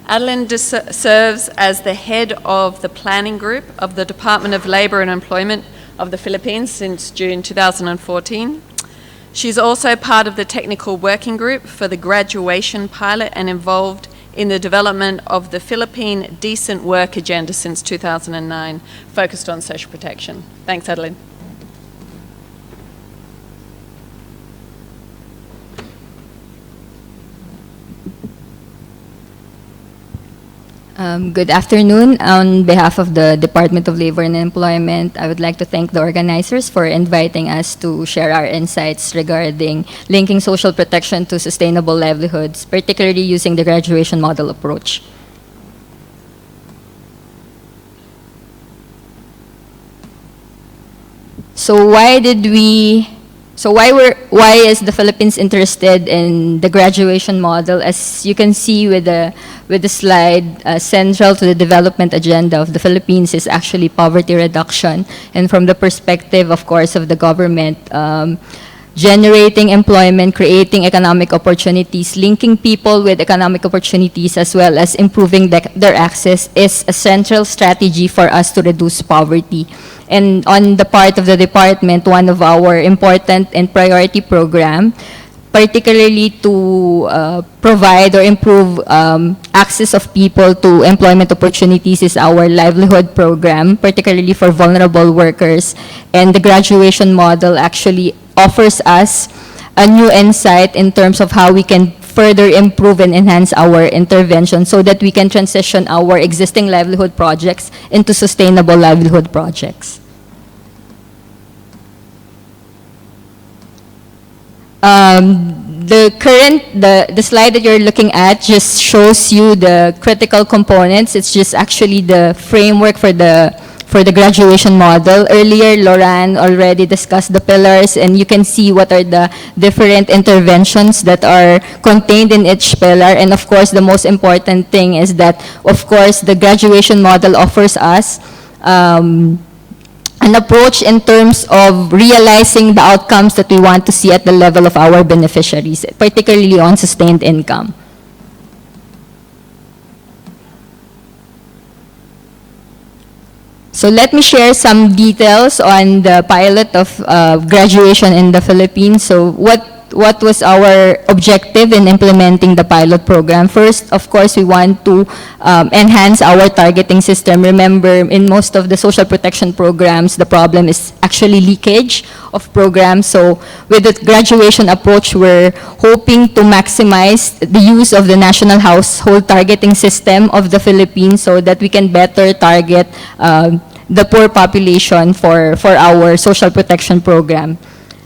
Adeline serves as the head of the planning group of the Department of Labor and Employment of the Philippines since June 2014. She's also part of the technical working group for the graduation pilot and involved in the development of the Philippine Decent Work Agenda since 2009, focused on social protection. Thanks, Adeline. Good afternoon. On behalf of the Department of Labor and Employment, I would like to thank the organizers for inviting us to share our insights regarding linking social protection to sustainable livelihoods, particularly using the graduation model approach. So why is the Philippines interested in the graduation model? As you can see with the slide, central to the development agenda of the Philippines is actually poverty reduction. And from the perspective, of course, of the government, generating employment, creating economic opportunities, linking people with economic opportunities, as well as improving their access is a central strategy for us to reduce poverty. And on the part of the department, one of our important and priority program, particularly to provide or improve access of people to employment opportunities, is our livelihood program, particularly for vulnerable workers. And the graduation model actually offers us a new insight in terms of how we can further improve and enhance our intervention so that we can transition our existing livelihood projects into sustainable livelihood projects. The slide that you're looking at just shows you the critical components. It's just actually the framework for the graduation model. Earlier, Lauren already discussed the pillars, and you can see what are the different interventions that are contained in each pillar. And of course, the most important thing is that, of course, the graduation model offers us an approach in terms of realizing the outcomes that we want to see at the level of our beneficiaries, particularly on sustained income. So let me share some details on the pilot of graduation in the Philippines. So what was our objective in implementing the pilot program? First, of course, we want to enhance our targeting system. Remember, in most of the social protection programs, the problem is actually leakage of programs. So with the graduation approach, we're hoping to maximize the use of the national household targeting system of the Philippines so that we can better target the poor population for our social protection program.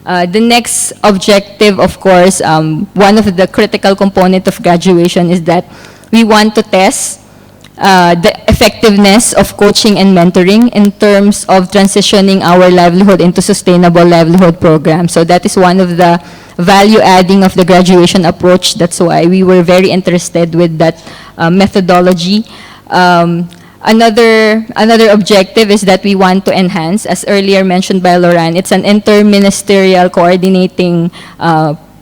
The next objective, of course, one of the critical components of graduation is that we want to test the effectiveness of coaching and mentoring in terms of transitioning our livelihood into sustainable livelihood programs. So that is one of the value adding of the graduation approach. That's why we were very interested with that methodology. Another objective is that we want to enhance, as earlier mentioned by Lauren, it's an interministerial coordinating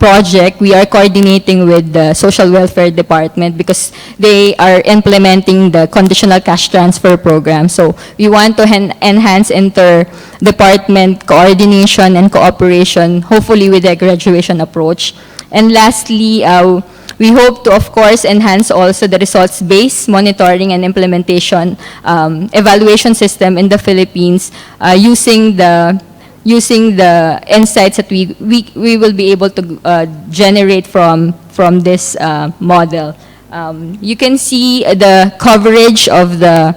project. We are coordinating with the Social Welfare Department because they are implementing the conditional cash transfer program. So we want to enhance inter-department coordination and cooperation, hopefully with the graduation approach. And lastly, we hope to, of course, enhance also the results-based monitoring and implementation evaluation system in the Philippines using the insights that we will be able to generate from this model. You can see the coverage of the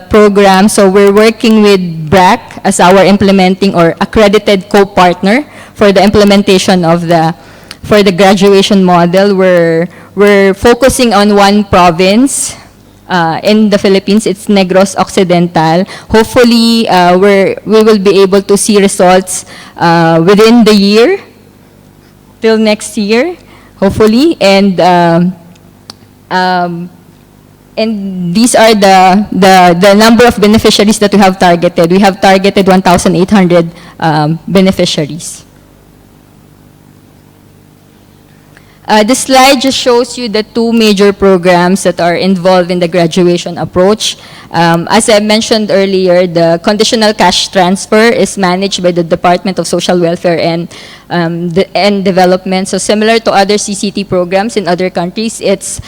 program. So we're working with BRAC as our implementing or accredited co-partner for the implementation of for the graduation model. We're focusing on one province in the Philippines. It's Negros Occidental. Hopefully, we will be able to see results within the year, till next year, hopefully. And these are the number of beneficiaries that we have targeted. We have targeted 1,800 beneficiaries. This slide just shows you the two major programs that are involved in the graduation approach. As I mentioned earlier, the conditional cash transfer is managed by the Department of Social Welfare and Development. So similar to other CCT programs in other countries, it's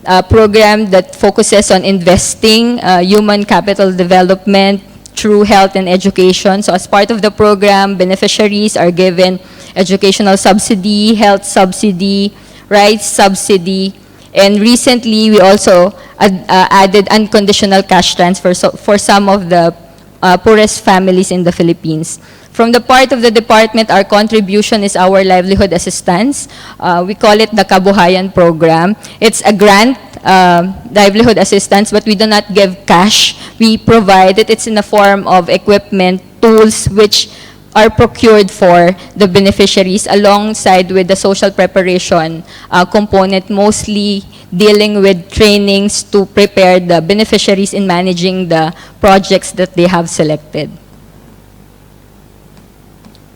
a program that focuses on investing human capital development through health and education. So as part of the program, beneficiaries are given educational subsidy, health subsidy, rights subsidy, and recently we also added unconditional cash transfer for some of the poorest families in the Philippines. From the part of the department, our contribution is our livelihood assistance. We call it the Kabuhayan program. It's a grant livelihood assistance, but we do not give cash. We provide it. It's in the form of equipment, tools, which are procured for the beneficiaries alongside with the social preparation component, mostly dealing with trainings to prepare the beneficiaries in managing the projects that they have selected.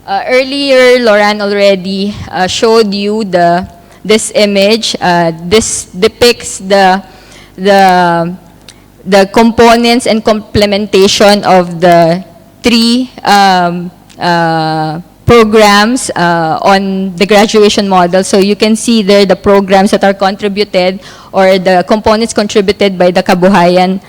Earlier, Lauren already showed you this image. This depicts the components and complementation of the three programs on the graduation model. So you can see there the programs that are contributed or the components contributed by the Kabuhayan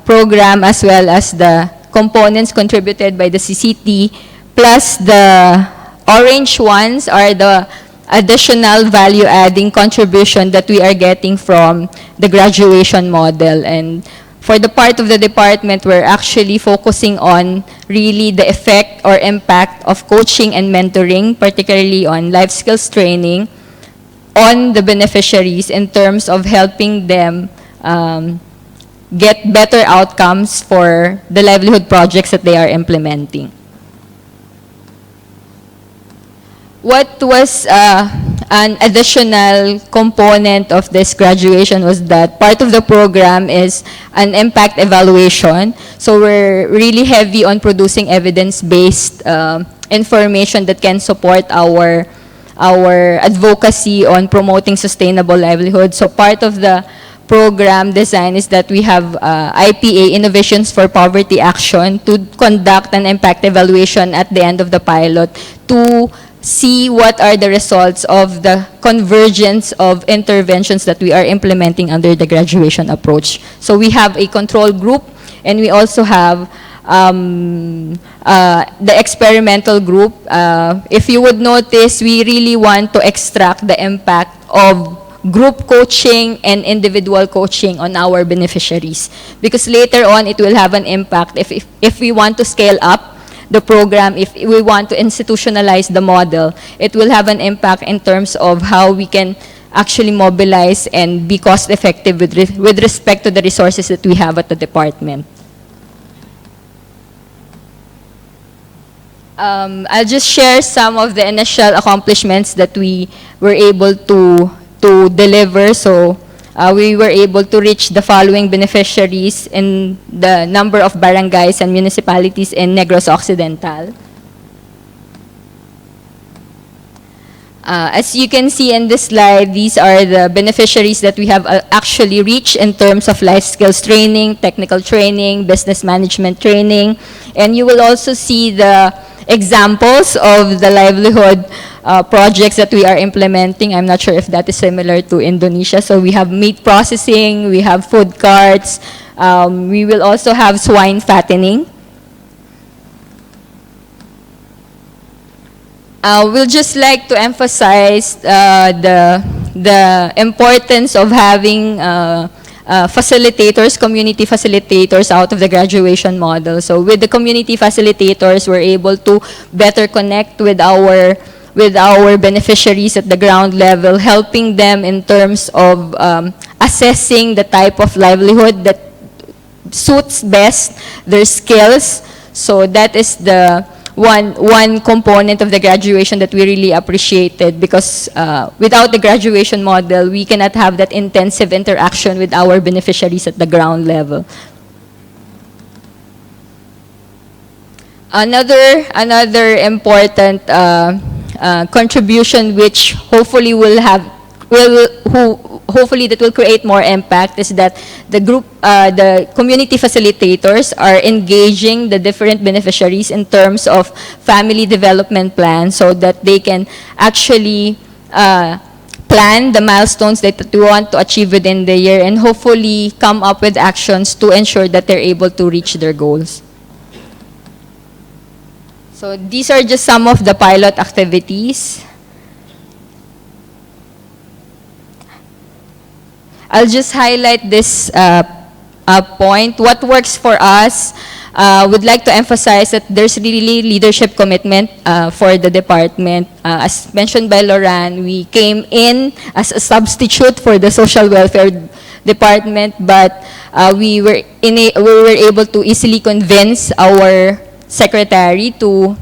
program, as well as the components contributed by the CCT, plus the orange ones are the additional value-adding contribution that we are getting from the graduation model. And for the part of the department, we're actually focusing on really the effect or impact of coaching and mentoring, particularly on life skills training, on the beneficiaries in terms of helping them get better outcomes for the livelihood projects that they are implementing. What was an additional component of this graduation was that part of the program is an impact evaluation. So we're really heavy on producing evidence-based information that can support our advocacy on promoting sustainable livelihood. So part of the program design is that we have IPA, Innovations for Poverty Action, to conduct an impact evaluation at the end of the pilot to see what are the results of the convergence of interventions that we are implementing under the graduation approach. So we have a control group, and we also have the experimental group. If you would notice, we really want to extract the impact of group coaching and individual coaching on our beneficiaries, because later on it will have an impact if we want to scale up the program, if we want to institutionalize the model, it will have an impact in terms of how we can actually mobilize and be cost effective with respect to the resources that we have at the department. I'll just share some of the initial accomplishments that we were able to deliver. So we were able to reach the following beneficiaries in the number of barangays and municipalities in Negros Occidental. As you can see in this slide, these are the beneficiaries that we have actually reached in terms of life skills training, technical training, business management training, and you will also see the examples of the livelihood projects that we are implementing. I'm not sure if that is similar to Indonesia. So we have meat processing, we have food carts, we will also have swine fattening. We'll just like to emphasize the importance of having facilitators, community facilitators out of the graduation model. So with the community facilitators, we're able to better connect with our beneficiaries at the ground level, helping them in terms of assessing the type of livelihood that suits best their skills. So that is the one component of the graduation that we really appreciated, because without the graduation model, we cannot have that intensive interaction with our beneficiaries at the ground level. Another important contribution, which hopefully will have hopefully that will create more impact is that the community facilitators are engaging the different beneficiaries in terms of family development plans so that they can actually plan the milestones that we want to achieve within the year and hopefully come up with actions to ensure that they're able to reach their goals. So these are just some of the pilot activities. I'll just highlight this point. What works for us, would like to emphasize that there's really leadership commitment for the department. As mentioned by Loran, we came in as a substitute for the social welfare department, but we were able to easily convince our secretary to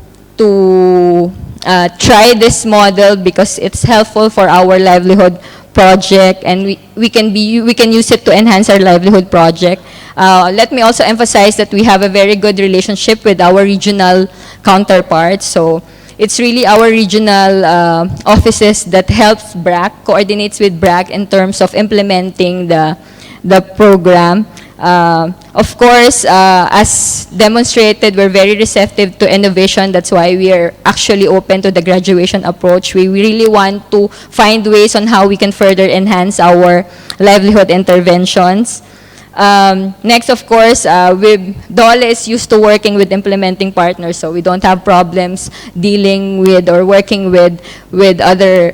try this model because it's helpful for our livelihood project, and we can use it to enhance our livelihood project. Let me also emphasize that we have a very good relationship with our regional counterparts. So it's really our regional offices that helps BRAC, coordinates with BRAC in terms of implementing the program. Of course, as demonstrated, we're very receptive to innovation. That's why we are actually open to the graduation approach. We really want to find ways on how we can further enhance our livelihood interventions. Next, of course, DOLE is used to working with implementing partners, so we don't have problems dealing with or working with other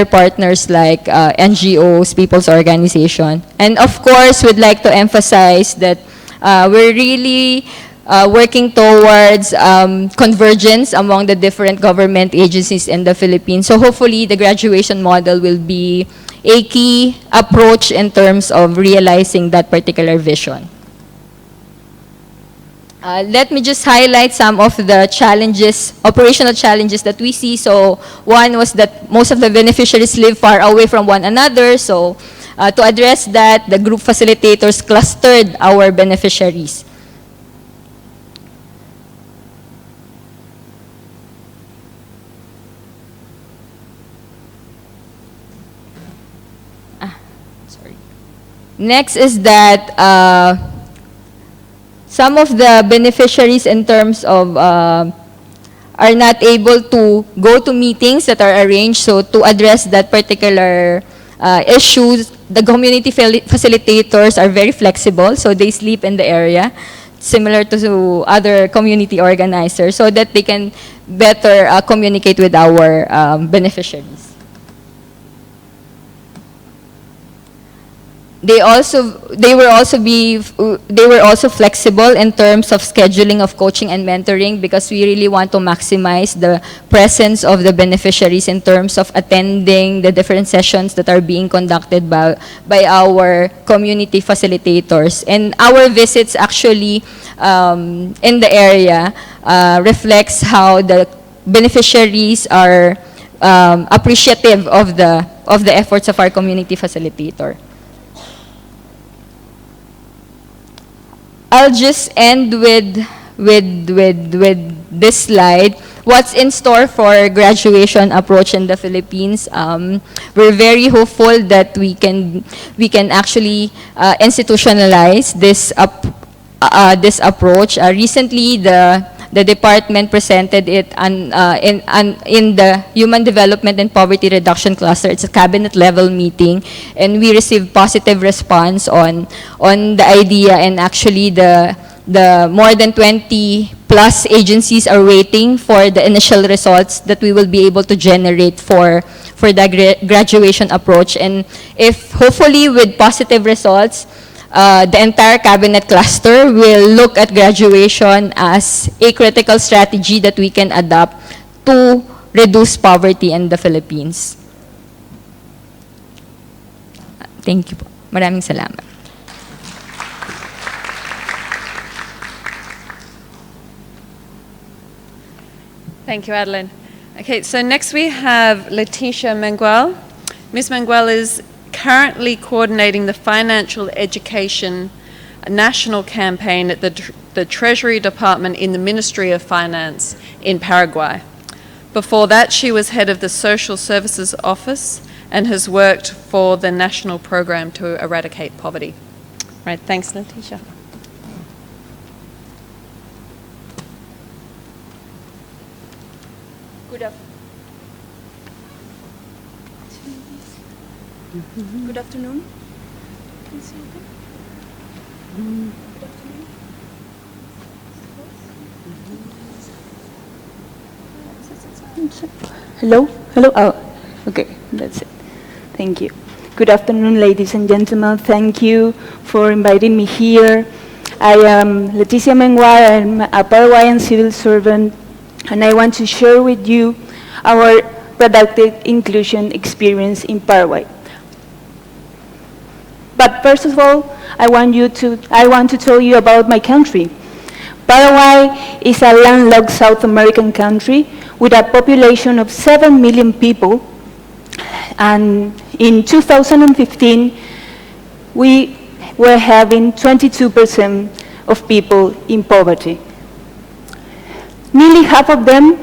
partners like NGOs, people's organization. And of course, we'd like to emphasize that we're really working towards convergence among the different government agencies in the Philippines. So hopefully, the graduation model will be a key approach in terms of realizing that particular vision. Let me just highlight some of the challenges, operational challenges that we see. So one was that most of the beneficiaries live far away from one another. So to address that, the group facilitators clustered our beneficiaries. Next is that some of the beneficiaries in terms of are not able to go to meetings that are arranged. So to address that particular issues, the community facilitators are very flexible. So they sleep in the area, similar to other community organizers, so that they can better communicate with our beneficiaries. They were also flexible in terms of scheduling of coaching and mentoring because we really want to maximize the presence of the beneficiaries in terms of attending the different sessions that are being conducted by our community facilitators. And our visits actually in the area reflects how the beneficiaries are appreciative of the efforts of our community facilitator. I'll just end with this slide. What's in store for graduation approach in the Philippines? We're very hopeful that we can actually institutionalize this approach. Recently, the department presented it in the Human Development and Poverty Reduction Cluster. It's a cabinet level meeting, and we received positive response on the idea, and actually the more than 20 plus agencies are waiting for the initial results that we will be able to generate for the graduation approach. And if hopefully with positive results, the entire cabinet cluster will look at graduation as a critical strategy that we can adopt to reduce poverty in the Philippines. Thank you po. Maraming salamat. Thank you, Adeline. Okay, so next we have Leticia Manguel. Ms. Manguel is currently coordinating the financial education national campaign at the Treasury Department in the Ministry of Finance in Paraguay. Before that, she was head of the Social Services Office and has worked for the national program to eradicate poverty. Right, thanks, Letitia. Good afternoon. Hello? Hello? Oh, okay, that's it. Thank you. Good afternoon, ladies and gentlemen. Thank you for inviting me here. I am Leticia Menguar. I'm a Paraguayan civil servant, and I want to share with you our productive inclusion experience in Paraguay. But first of all, I want to tell you about my country. Paraguay is a landlocked South American country with a population of 7 million people. And in 2015, we were having 22% of people in poverty. Nearly half of them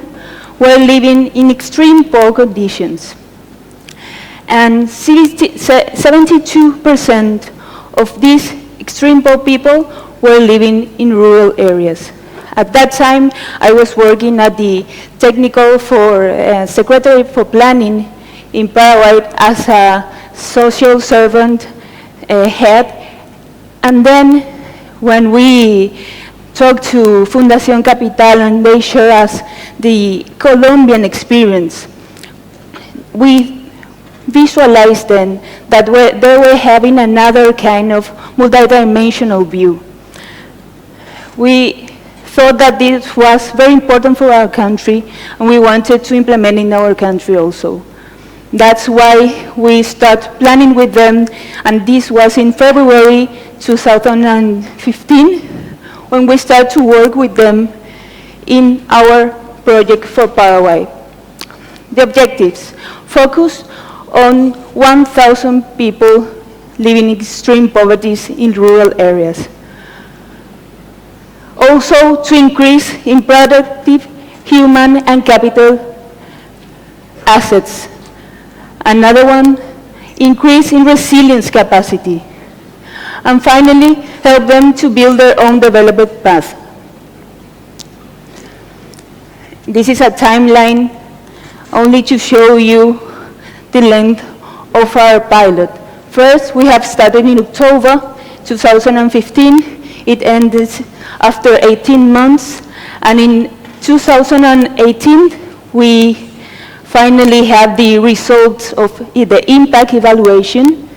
were living in extreme poor conditions. And 72% of these extreme poor people were living in rural areas. At that time, I was working at the technical secretary for planning in Paraguay as a social servant head. And then when we talked to Fundación Capital and they showed us the Colombian experience, we visualized then that they were having another kind of multidimensional view. We thought that this was very important for our country, and we wanted to implement in our country also. That's why we started planning with them, and this was in February 2015, when we started to work with them in our project for Paraguay. The objectives: focus on 1,000 people living in extreme poverty in rural areas. Also, to increase in productive human and capital assets. Another one, increase in resilience capacity. And finally, help them to build their own development path. This is a timeline only to show you the length of our pilot. First, we have started in October 2015. It ended after 18 months. And in 2018, we finally have the results of the impact evaluation.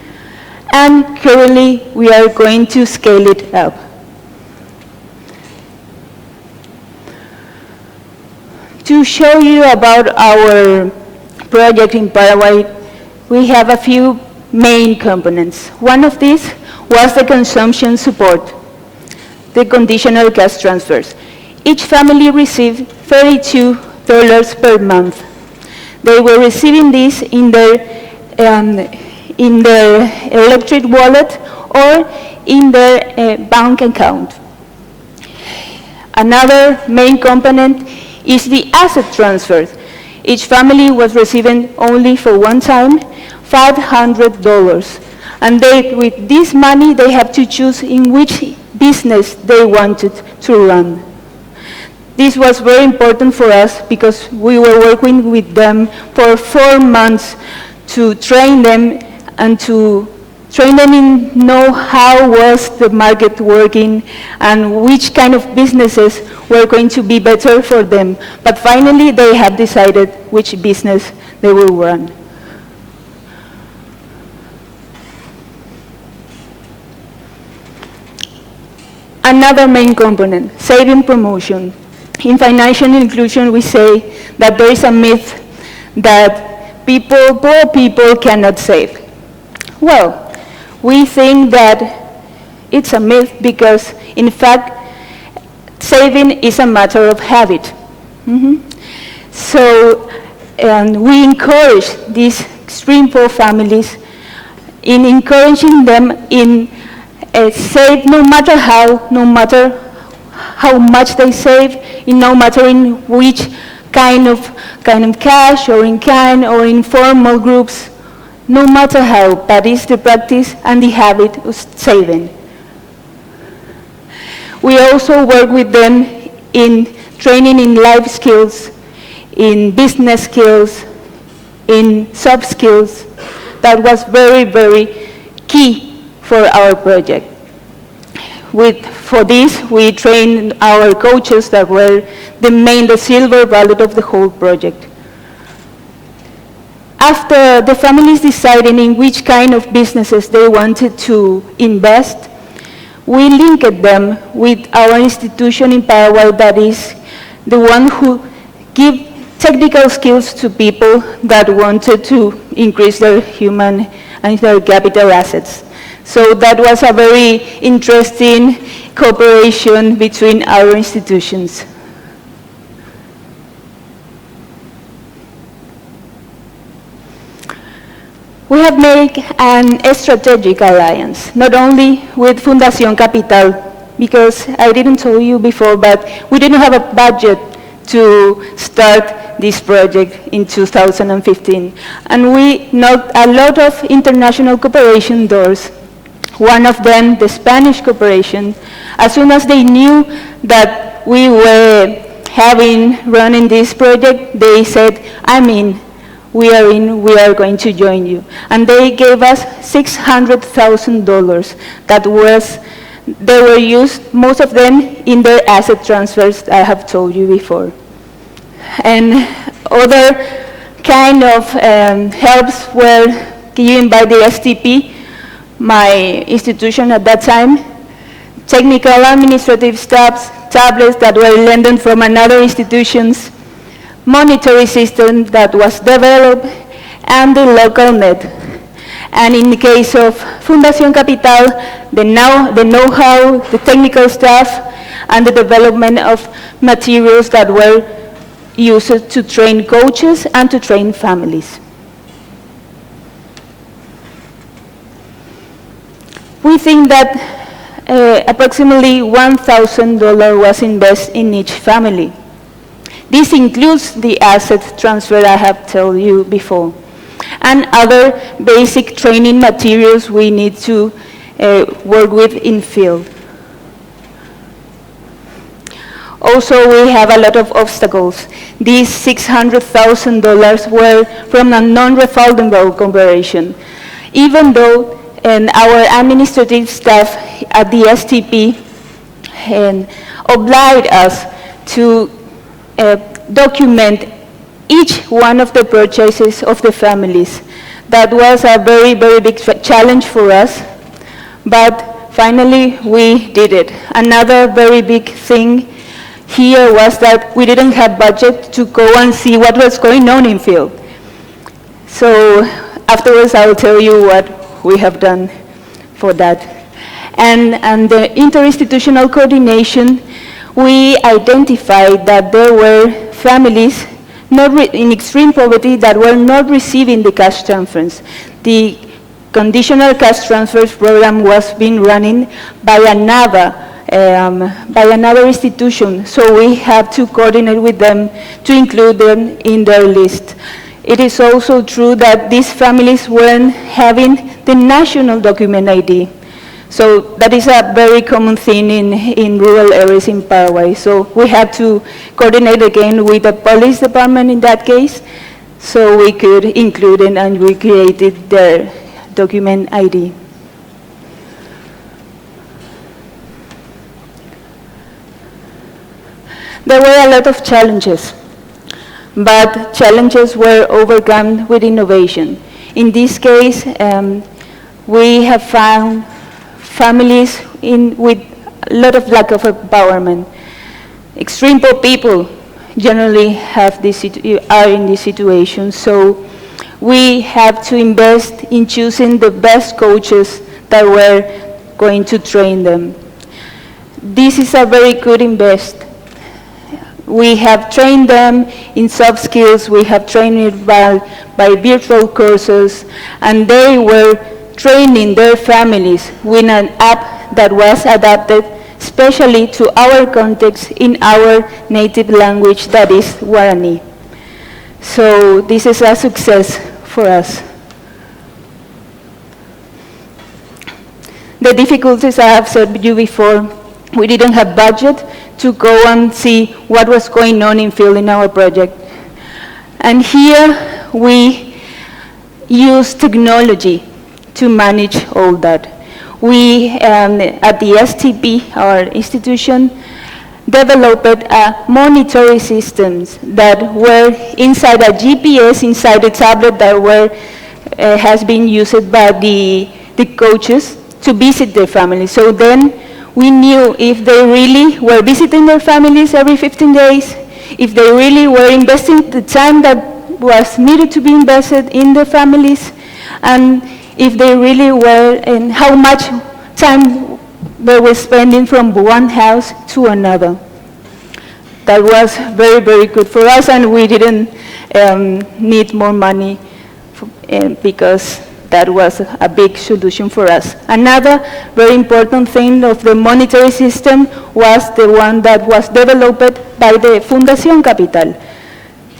And currently, we are going to scale it up. To show you about our project in Paraguay, we have a few main components. One of these was the consumption support, the conditional cash transfers. Each family received $32 per month. They were receiving this in their electric wallet or in their bank account. Another main component is the asset transfers. Each family was receiving only for one time $500. And with this money, they have to choose in which business they wanted to run. This was very important for us because we were working with them for 4 months to train them and to train them in know how was the market working and which kind of businesses were going to be better for them. But finally, they have decided which business they will run. Another main component, saving promotion. In financial inclusion, we say that there is a myth that poor people cannot save. Well, we think that it's a myth because, in fact, saving is a matter of habit. So we encourage these extreme poor families in encouraging them in save no matter how much they save, no matter in which kind of cash or in kind or informal groups no matter how bad is the practice and the habit of saving. We also work with them in training in life skills, in business skills, in soft skills. That was very, very key for our project. For this, we trained our coaches that were the silver bullet of the whole project. After the families deciding in which kind of businesses they wanted to invest, we linked them with our institution in Paraguay that is the one who give technical skills to people that wanted to increase their human and their capital assets. So that was a very interesting cooperation between our institutions. We have made a strategic alliance, not only with Fundación Capital, because I didn't tell you before, but we didn't have a budget to start this project in 2015. And we knocked a lot of international cooperation doors. One of them, the Spanish cooperation, as soon as they knew that we were running this project, they said, I'm in. We are going to join you. And they gave us $600,000 they were used, most of them, in their asset transfers I have told you before. And other kind of helps were given by the STP, my institution at that time, technical administrative staffs, tablets that were lended from another institutions, monetary system that was developed, and the local net. And in the case of Fundación Capital, the know-how, the technical staff, and the development of materials that were used to train coaches and to train families. We think that approximately $1,000 was invested in each family. This includes the asset transfer I have told you before, and other basic training materials we need to work with in field. Also, we have a lot of obstacles. These $600,000 were from a non-refundable cooperation. Even though our administrative staff at the STP obliged us to document each one of the purchases of the families. That was a very, very big challenge for us, but finally we did it. Another very big thing here was that we didn't have budget to go and see what was going on in field. So afterwards I will tell you what we have done for that. And the interinstitutional coordination, we identified that there were families in extreme poverty that were not receiving the cash transfers. The conditional cash transfers program was being running by another institution, so we have to coordinate with them to include them in their list. It is also true that these families weren't having the national document ID. So that is a very common thing in rural areas in Paraguay. So we had to coordinate again with the police department in that case, so we could include it and we created their document ID. There were a lot of challenges, but challenges were overcome with innovation. In this case, we have found families with a lot of lack of empowerment. Extreme poor people generally are in this situation, so we have to invest in choosing the best coaches that were going to train them. This is a very good invest. We have trained them in soft skills, we have trained it by virtual courses, and they were training their families with an app that was adapted especially to our context in our native language, that is Guarani. So this is a success for us. the difficulties I have said you before, we didn't have budget to go and see what was going on in field in our project. And here we use technology to manage all that. We, at the STP, our institution, developed monitoring systems that were inside a GPS, inside a tablet that has been used by the coaches to visit their families. So then we knew if they really were visiting their families every 15 days, if they really were investing the time that was needed to be invested in their families, and if they really were, and how much time they were spending from one house to another. That was very, very good for us, and we didn't need more money because that was a big solution for us. Another very important thing of the monetary system was the one that was developed by the Fundación Capital.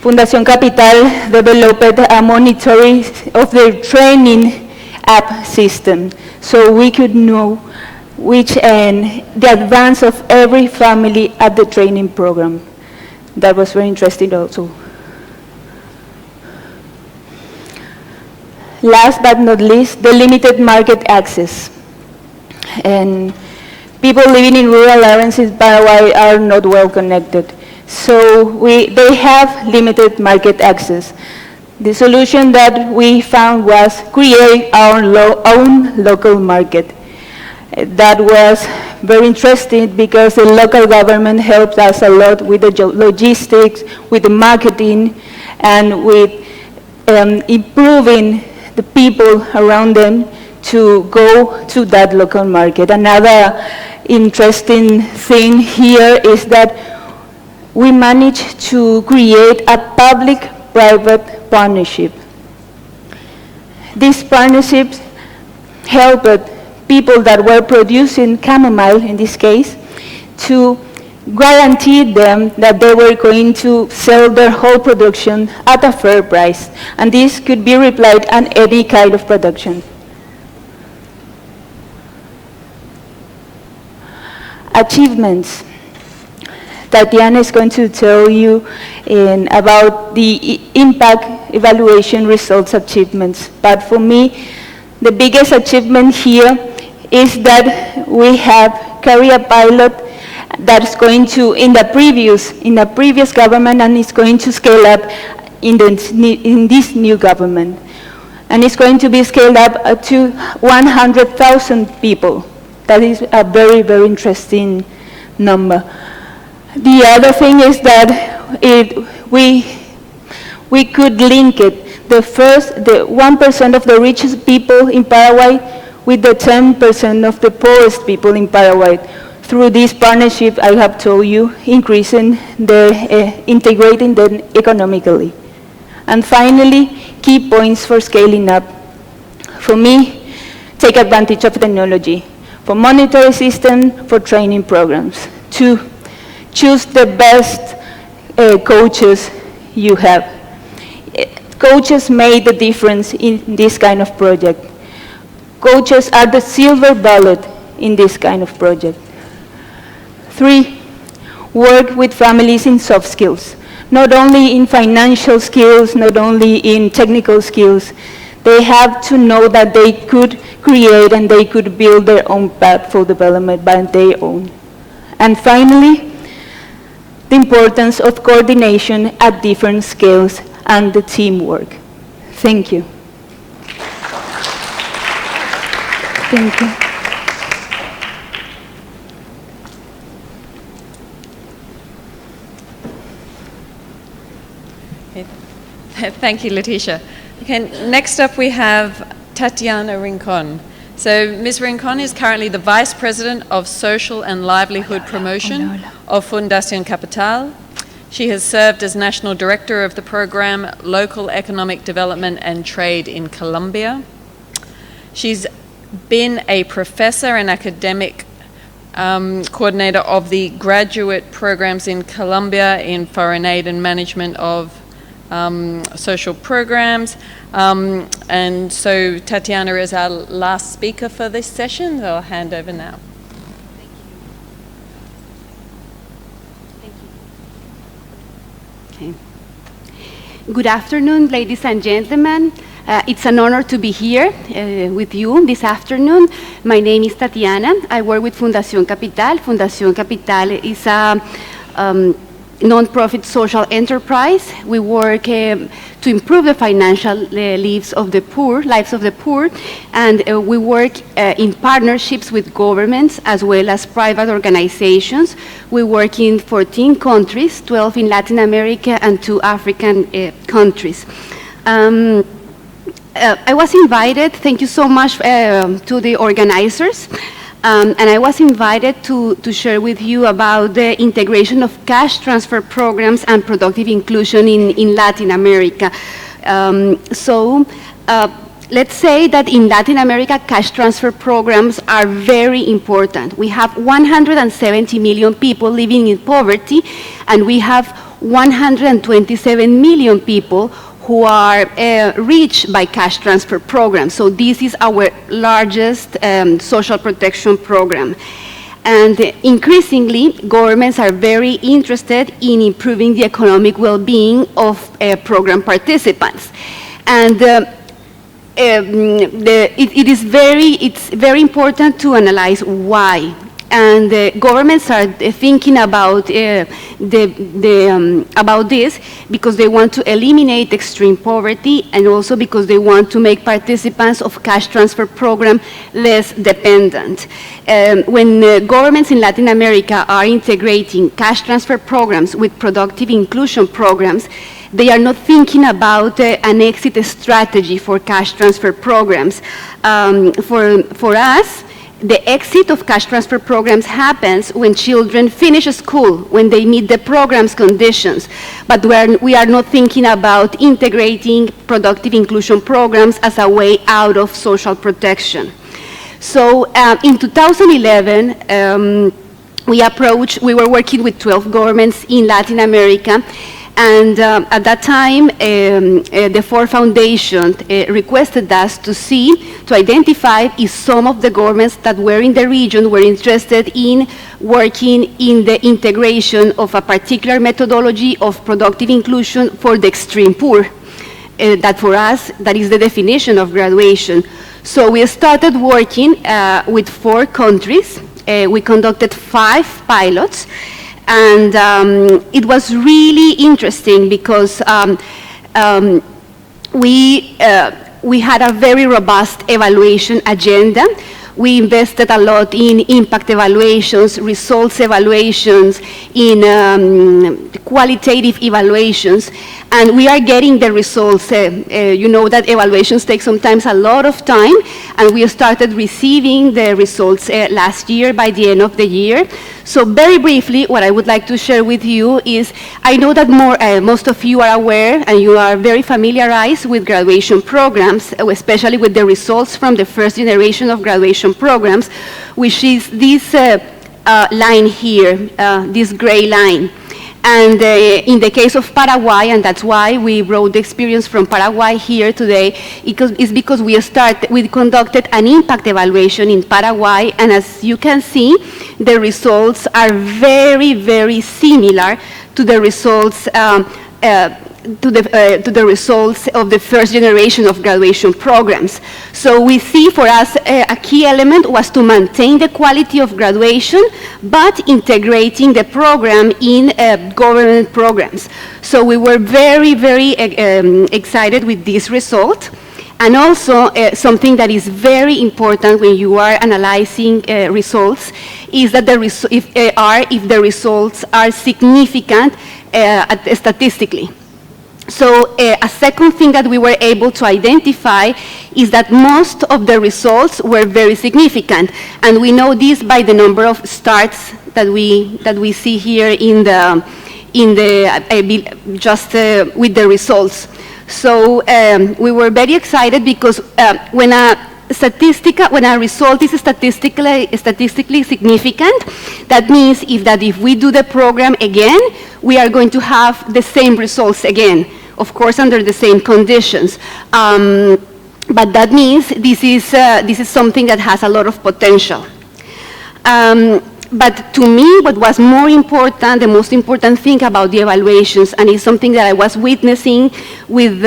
Fundación Capital developed a monitoring of the training app system, so we could know the advance of every family at the training program. That was very interesting also. Last but not least, the limited market access. And people living in rural areas in Paraguay are not well connected. So they have limited market access. The solution that we found was create our own local market. That was very interesting because the local government helped us a lot with the logistics, with the marketing, and with improving the people around them to go to that local market. Another interesting thing here is that we managed to create a public-private partnership. These partnerships helped people that were producing chamomile, in this case, to guarantee them that they were going to sell their whole production at a fair price. And this could be replied on any kind of production. Achievements. Tatiana is going to tell you about the impact evaluation results achievements. But for me, the biggest achievement here is that we have carried a pilot that's going to, in the previous government, and it's going to scale up in this new government. And it's going to be scaled up to 100,000 people. That is a very, very interesting number. The other thing is that we could link it, the 1% of the richest people in Paraguay with the 10% of the poorest people in Paraguay. Through this partnership, I have told you, integrating them economically. And finally, key points for scaling up. For me, take advantage of technology. For monetary system, for training programs. To choose the best coaches you have. Coaches made the difference in this kind of project. Coaches are the silver bullet in this kind of project. 3, work with families in soft skills, not only in financial skills, not only in technical skills. They have to know that they could create and they could build their own path for development by their own. And finally, the importance of coordination at different scales and the teamwork. Thank you. Thank you. Thank you, Leticia. Okay, next up we have Tatiana Rincon. So Ms. Rincon is currently the Vice President of Social and Livelihood Promotion of Fundación Capital. She has served as National Director of the program Local Economic Development and Trade in Colombia. She's been a professor and academic coordinator of the graduate programs in Colombia in foreign aid and management of social programs. And so Tatiana is our last speaker for this session, so I'll hand over now. Okay. Good afternoon, ladies and gentlemen. It's an honor to be here with you this afternoon. My name is Tatiana. I work with Fundación Capital. Fundación Capital is a non-profit social enterprise. We work to improve the financial lives of the poor, and we work in partnerships with governments as well as private organizations. We work in 14 countries, 12 in Latin America and 2 African countries. I was invited, thank you so much to the organizers, and I was invited to share with you about the integration of cash transfer programs and productive inclusion in Latin America. Let's say that in Latin America, cash transfer programs are very important. We have 170 million people living in poverty, and we have 127 million people who are reached by cash transfer programs. So this is our largest social protection program. And increasingly, governments are very interested in improving the economic well-being of program participants. And it's very important to analyze why. And governments are thinking about about this because they want to eliminate extreme poverty, and also because they want to make participants of cash transfer program less dependent. When governments in Latin America are integrating cash transfer programs with productive inclusion programs, they are not thinking about an exit strategy for cash transfer programs. For us, the exit of cash transfer programs happens when children finish school, when they meet the program's conditions. But we are not thinking about integrating productive inclusion programs as a way out of social protection. So in 2011, we were working with 12 governments in Latin America. And at that time, the Ford Foundation requested us to identify if some of the governments that were in the region were interested in working in the integration of a particular methodology of productive inclusion for the extreme poor. That for us, that is the definition of graduation. So we started working with 4 countries. We conducted 5 pilots. And it was really interesting because we had a very robust evaluation agenda. We invested a lot in impact evaluations, results evaluations, in qualitative evaluations, and we are getting the results. You know that evaluations take sometimes a lot of time, and we started receiving the results last year, by the end of the year. So very briefly, what I would like to share with you is, I know that most of you are aware and you are very familiarized with graduation programs, especially with the results from the first generation of graduation programs, which is this line here, this gray line. And in the case of Paraguay, and that's why we brought the experience from Paraguay here today, is because we conducted an impact evaluation in Paraguay, and as you can see, the results are very, very similar to the results to the results of the first generation of graduation programs. So we see for us a key element was to maintain the quality of graduation, but integrating the program in government programs. So we were very, very excited with this result. And also, something that is very important when you are analyzing results is that if the results are significant statistically. So a second thing that we were able to identify is that most of the results were very significant, and we know this by the number of starts that we see here with the results. So we were very excited because when a result is statistically significant, that means if we do the program again, we are going to have the same results again. of course under the same conditions. But that means this is something that has a lot of potential. But to me, what was more important, the most important thing about the evaluations, and it's something that I was witnessing with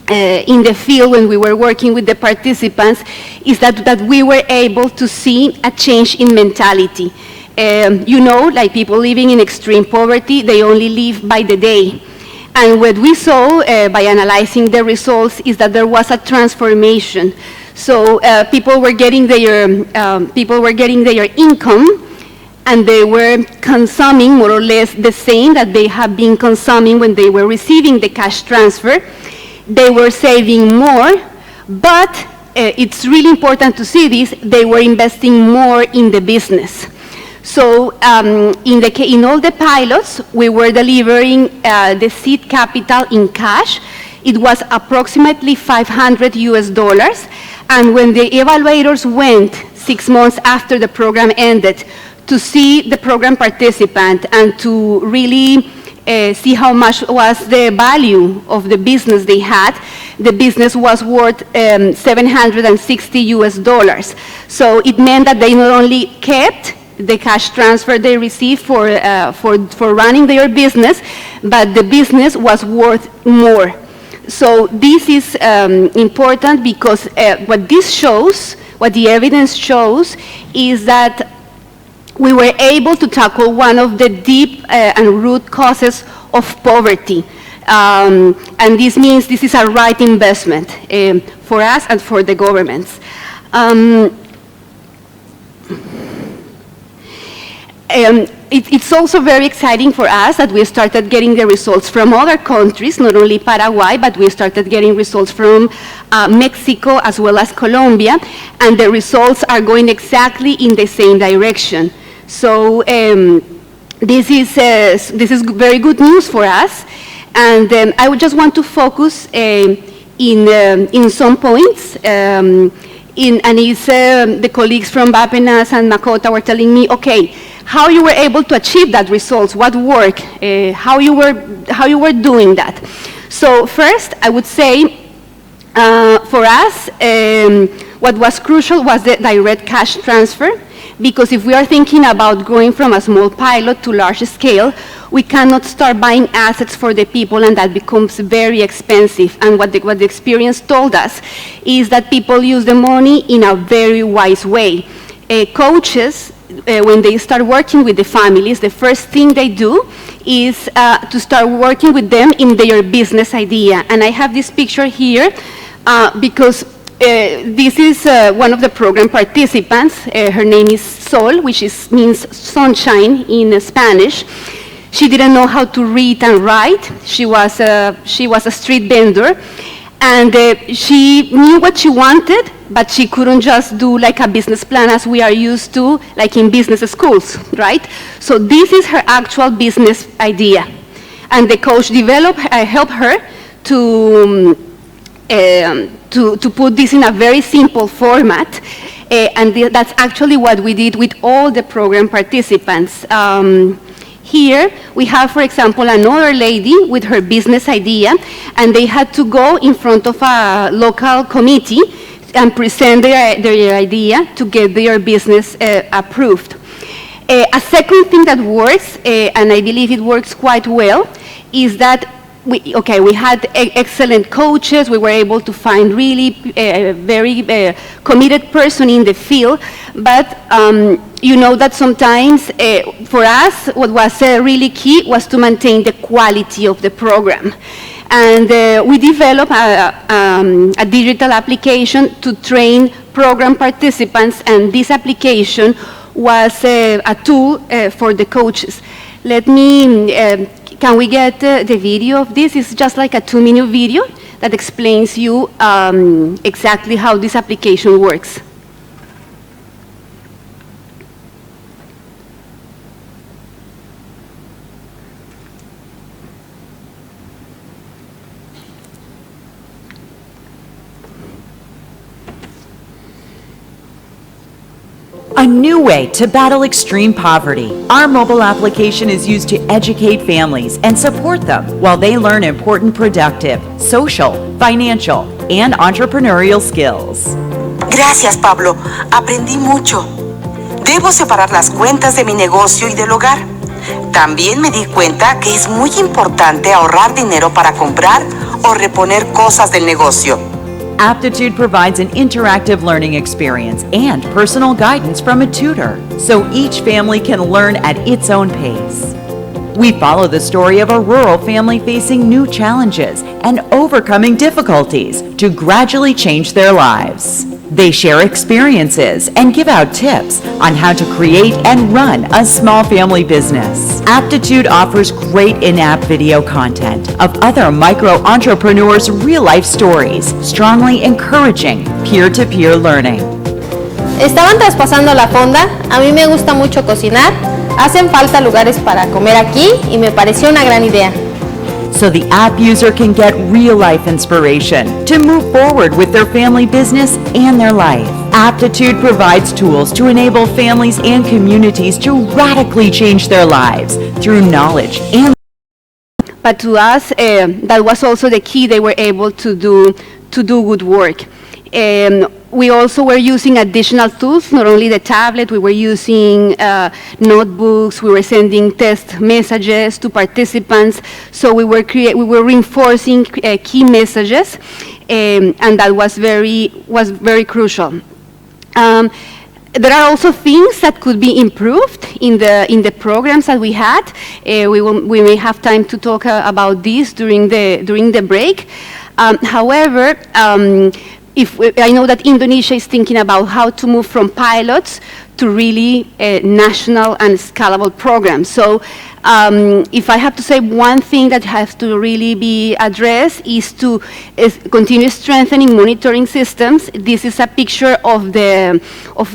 in the field when we were working with the participants, is that we were able to see a change in mentality. You know, like people living in extreme poverty, they only live by the day. And what we saw by analyzing the results is that there was a transformation. So people were getting their income, and they were consuming more or less the same that they have been consuming when they were receiving the cash transfer. They were saving more, but it's really important to see this, they were investing more in the business. So in all the pilots, we were delivering the seed capital in cash. It was approximately $500 and when the evaluators went 6 months after the program ended to see the program participant and to really see how much was the value of the business they had, the business was worth $760. So it meant that they not only kept the cash transfer they received for running their business, but the business was worth more. So this is important because what this shows, what the evidence shows, is that we were able to tackle one of the deep and root causes of poverty. And this means this is a right investment for us and for the governments. It's also very exciting for us that we started getting the results from other countries, not only Paraguay, but we started getting results from Mexico as well as Colombia, and the results are going exactly in the same direction. So this is very good news for us, and I would just want to focus in some points. And it's the colleagues from Bapenas and Makota were telling me, okay, how you were able to achieve that results, what worked, how you were doing that. So first, I would say, for us, what was crucial was the direct cash transfer, because if we are thinking about going from a small pilot to large scale, we cannot start buying assets for the people, and that becomes very expensive. And what the experience told us is that people use the money in a very wise way. Coaches, when they start working with the families, the first thing they do is to start working with them in their business idea. And I have this picture here because this is one of the program participants. Her name is Sol, which means sunshine in Spanish. She didn't know how to read and write. She was a street vendor, and she knew what she wanted, but she couldn't just do like a business plan as we are used to, like in business schools, right? So this is her actual business idea. And the coach helped her to put this in a very simple format. And that's actually what we did with all the program participants. Here we have, for example, another lady with her business idea, and they had to go in front of a local committee and present their idea to get their business approved. A second thing that works, and I believe it works quite well, is that we had excellent coaches. We were able to find really very committed person in the field, but you know that sometimes for us what was really key was to maintain the quality of the program. And we developed a digital application to train program participants, and this application was a tool for the coaches. Can we get the video of this? It's just like a 2-minute video that explains you exactly how this application works. A new way to battle extreme poverty. Our mobile application is used to educate families and support them while they learn important productive, social, financial, and entrepreneurial skills. Gracias, Pablo. Aprendí mucho. Debo separar las cuentas de mi negocio y del hogar. También me di cuenta que es muy importante ahorrar dinero para comprar o reponer cosas del negocio. Aptitude provides an interactive learning experience and personal guidance from a tutor, so each family can learn at its own pace. We follow the story of a rural family facing new challenges and overcoming difficulties to gradually change their lives. They share experiences and give out tips on how to create and run a small family business. Aptitude offers great in-app video content of other micro-entrepreneurs' real-life stories, strongly encouraging peer-to-peer learning. Estaban traspasando la fonda, a mí me gusta mucho cocinar, hacen falta lugares para comer aquí y me pareció una gran idea. So the app user can get real-life inspiration to move forward with their family business and their life. Aptitude provides tools to enable families and communities to radically change their lives through knowledge and But to us, that was also the key. They were able to do good work. We also were using additional tools, not only the tablet, we were using notebooks, we were sending test messages to participants, so we were reinforcing key messages, and that was very crucial. There are also things that could be improved in the programs that we had. We may have time to talk about this during the break. However, I know that Indonesia is thinking about how to move from pilots to really national and scalable programs. So if I have to say one thing that has to really be addressed is to continue strengthening monitoring systems. This is a picture of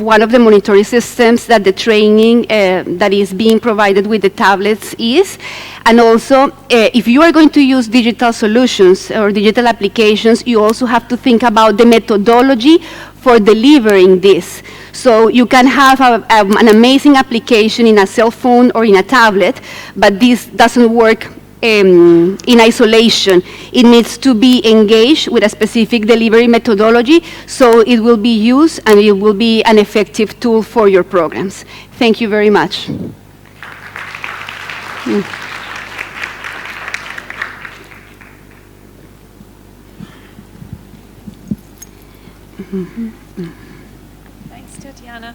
one of the monitoring systems that the training that is being provided with the tablets is. And also, if you are going to use digital solutions or digital applications, you also have to think about the methodology for delivering this. So you can have an amazing application in a cell phone or in a tablet, but this doesn't work in isolation. It needs to be engaged with a specific delivery methodology, so it will be used and it will be an effective tool for your programs. Thank you very much. Thanks, Tatiana.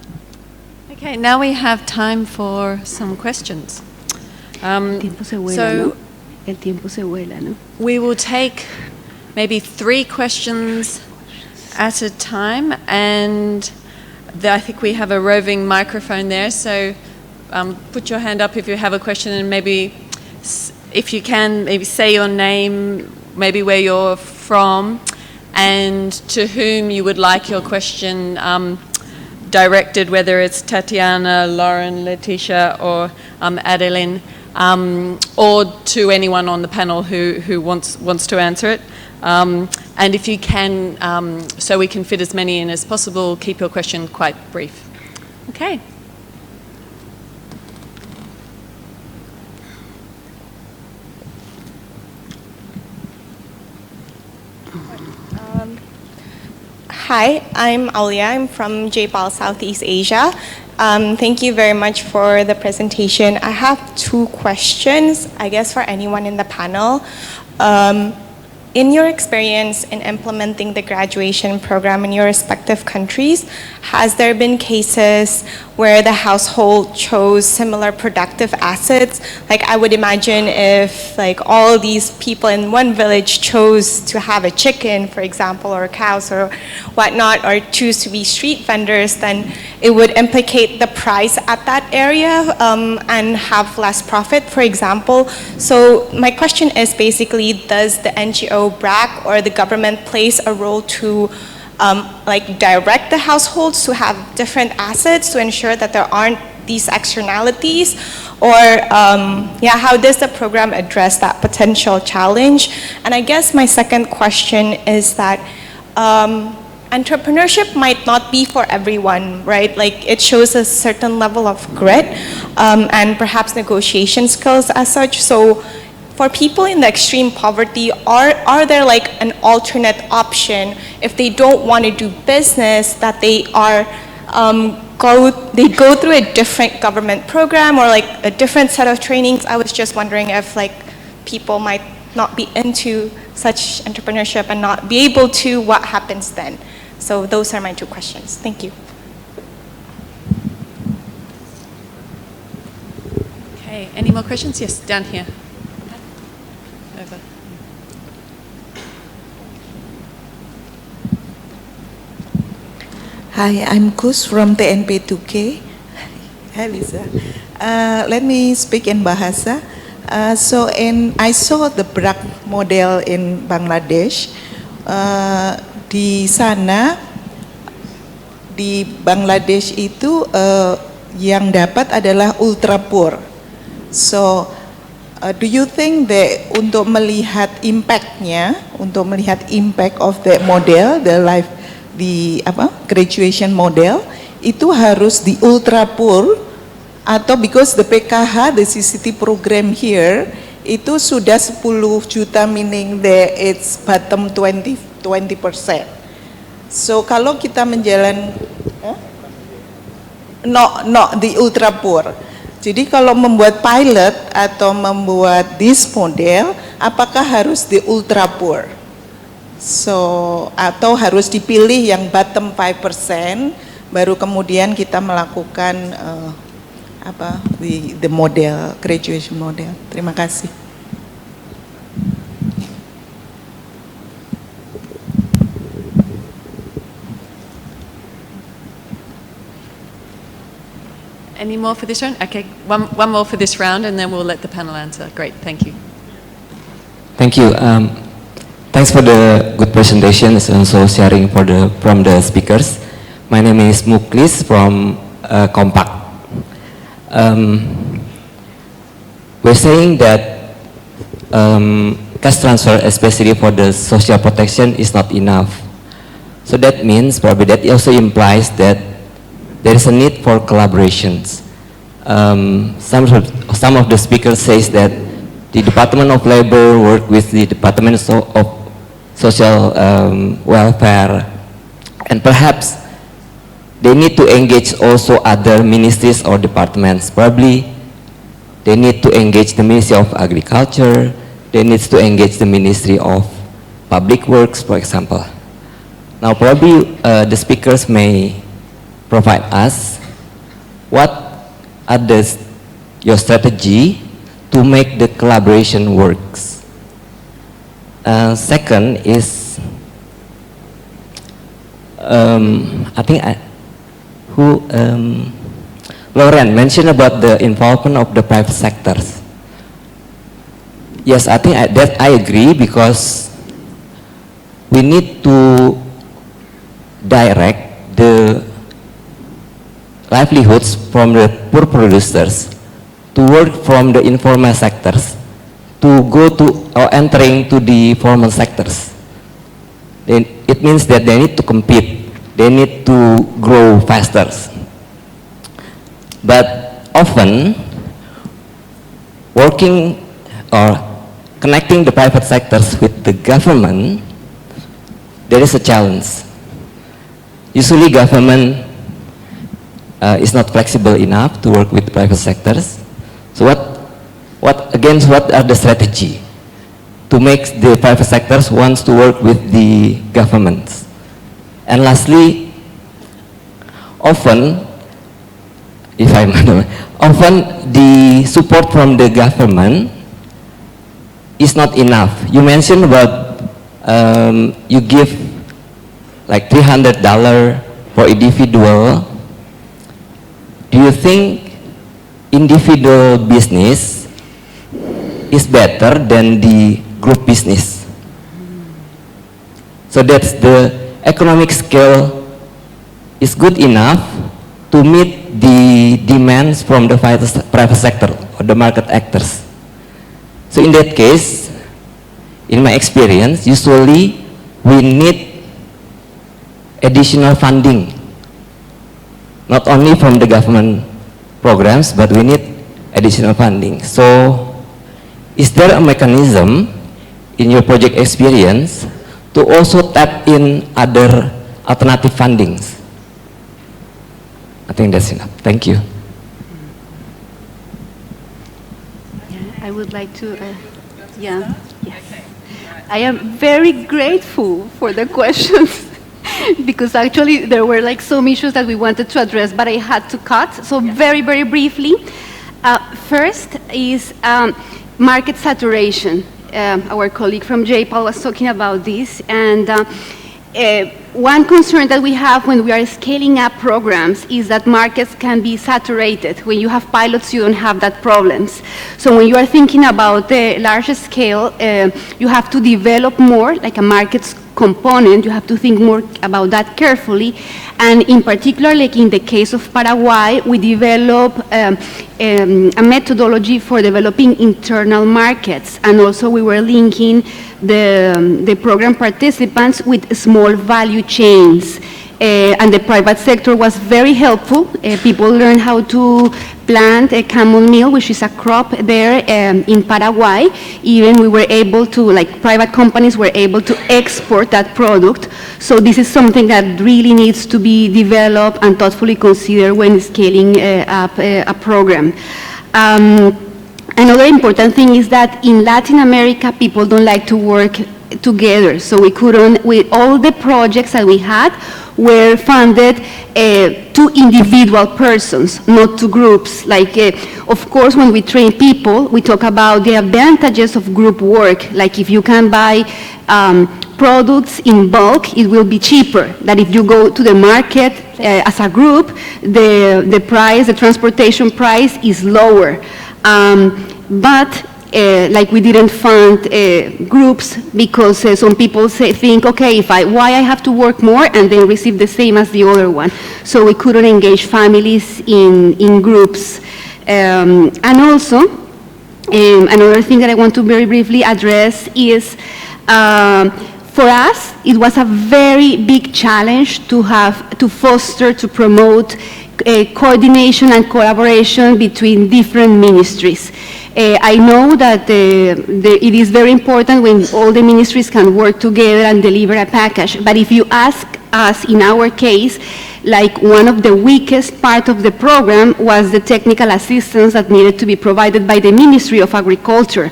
Okay, now we have time for some questions. El tiempo se vuela, ¿no? El tiempo se vuela, ¿no? We will take maybe 3 questions at a time, and I think we have a roving microphone there, so put your hand up if you have a question, and maybe if you can, maybe say your name, maybe where you're from, and to whom you would like your question directed, whether it's Tatiana, Lauren, Leticia, or Adeline, or to anyone on the panel who wants to answer it. And if you can, so we can fit as many in as possible, keep your question quite brief. Okay. Hi, I'm Aulia. I'm from JPAL Southeast Asia. Thank you very much for the presentation. I have 2 questions, I guess, for anyone in the panel. In your experience in implementing the graduation program in your respective countries, has there been cases where the household chose similar productive assets? Like, I would imagine if like all these people in one village chose to have a chicken, for example, or cows or whatnot, or choose to be street vendors, then it would implicate the price at that area and have less profit, for example. So my question is basically, does the NGO BRAC or the government plays a role to like direct the households to have different assets to ensure that there aren't these externalities? Or yeah, how does the program address that potential challenge? And I guess my second question is that entrepreneurship might not be for everyone, right? Like it shows a certain level of grit and perhaps negotiation skills as such. So for people in the extreme poverty, are there like an alternate option if they don't want to do business, that they are go through a different government program or like a different set of trainings? I was just wondering if like people might not be into such entrepreneurship and not be able to, what happens then? So those are my two questions. Thank you. Okay, any more questions? Yes, down here. Over. Hi, I'm Kus from TNP2K. Hi, Lisa. Let me speak in Bahasa. I saw the BRAC model in Bangladesh. Di sana, di Bangladesh itu yang dapat adalah ultra poor. So, do you think that untuk melihat impact-nya, untuk melihat impact of the model, graduation model, itu harus di ultra poor, atau because the PKH, the CCT program here, itu sudah 10 juta, meaning that it's bottom 20%. So kalau kita not the ultra poor. Jadi kalau membuat pilot atau membuat this model, apakah harus di ultra poor? So, atau harus dipilih yang bottom 5%, baru kemudian kita melakukan the model, graduation model. Terima kasih. Any more for this round? Okay, one more for this round and then we'll let the panel answer. Great, thank you. Thank you. Thanks for the good presentations and also sharing from the speakers. My name is Muklis from Compact. We're saying that cash transfer, especially for the social protection, is not enough. So that means probably that also implies that there is a need for collaborations. Some of the speakers says that the Department of Labor work with the Department of Social Welfare, and perhaps they need to engage also other ministries or departments. Probably they need to engage the Ministry of Agriculture, they need to engage the Ministry of Public Works, for example. Now probably the speakers may provide us what are your strategy to make the collaboration works. Second is I think Lauren mentioned about the involvement of the private sectors. Yes, I think that I agree, because we need to direct the livelihoods from the poor producers to work from the informal sectors to go to or entering to the formal sectors. Then it means that they need to compete, they need to grow faster. But often working or connecting the private sectors with the government, there is a challenge. Usually government is not flexible enough to work with private sectors. So what are the strategy to make the private sectors wants to work with the governments? And lastly, often the support from the government is not enough. You mentioned about you give like $300 for individual. Do you think individual business is better than the group business? So that's the economic scale is good enough to meet the demands from the private sector or the market actors. So in that case, in my experience, usually we need additional funding, not only from the government programs, but we need additional funding. So is there a mechanism in your project experience to also tap in other alternative fundings? I think that's enough. Thank you. I would like to, yes. I am very grateful for the questions because actually there were like some issues that we wanted to address, but I had to cut. So very, very briefly, first is market saturation. Our colleague from JPAL was talking about this, and one concern that we have when we are scaling up programs is that markets can be saturated. When you have pilots, you don't have that problems. So when you are thinking about the larger scale, you have to develop more, like a markets component. You have to think more about that carefully. And in particular, like in the case of Paraguay, we develop a methodology for developing internal markets. And also we were linking the program participants with small value chains. And the private sector was very helpful. People learned how to plant a chamomile, which is a crop there in Paraguay. Even we were able to, like private companies were able to export that product. So this is something that really needs to be developed and thoughtfully considered when scaling up a program. Another important thing is that in Latin America, people don't like to work together. So we couldn't, with all the projects that we had, were funded to individual persons, not to groups. Like, of course, when we train people, we talk about the advantages of group work. Like if you can buy products in bulk, it will be cheaper than if you go to the market as a group, the price, the transportation price is lower. Like we didn't fund groups because some people think, okay, why I have to work more and then receive the same as the other one. So we couldn't engage families in groups. And also, another thing that I want to very briefly address is, for us, it was a very big challenge to foster, to promote coordination and collaboration between different ministries. I know that it is very important when all the ministries can work together and deliver a package, but if you ask us, in our case, like one of the weakest part of the program was the technical assistance that needed to be provided by the Ministry of Agriculture.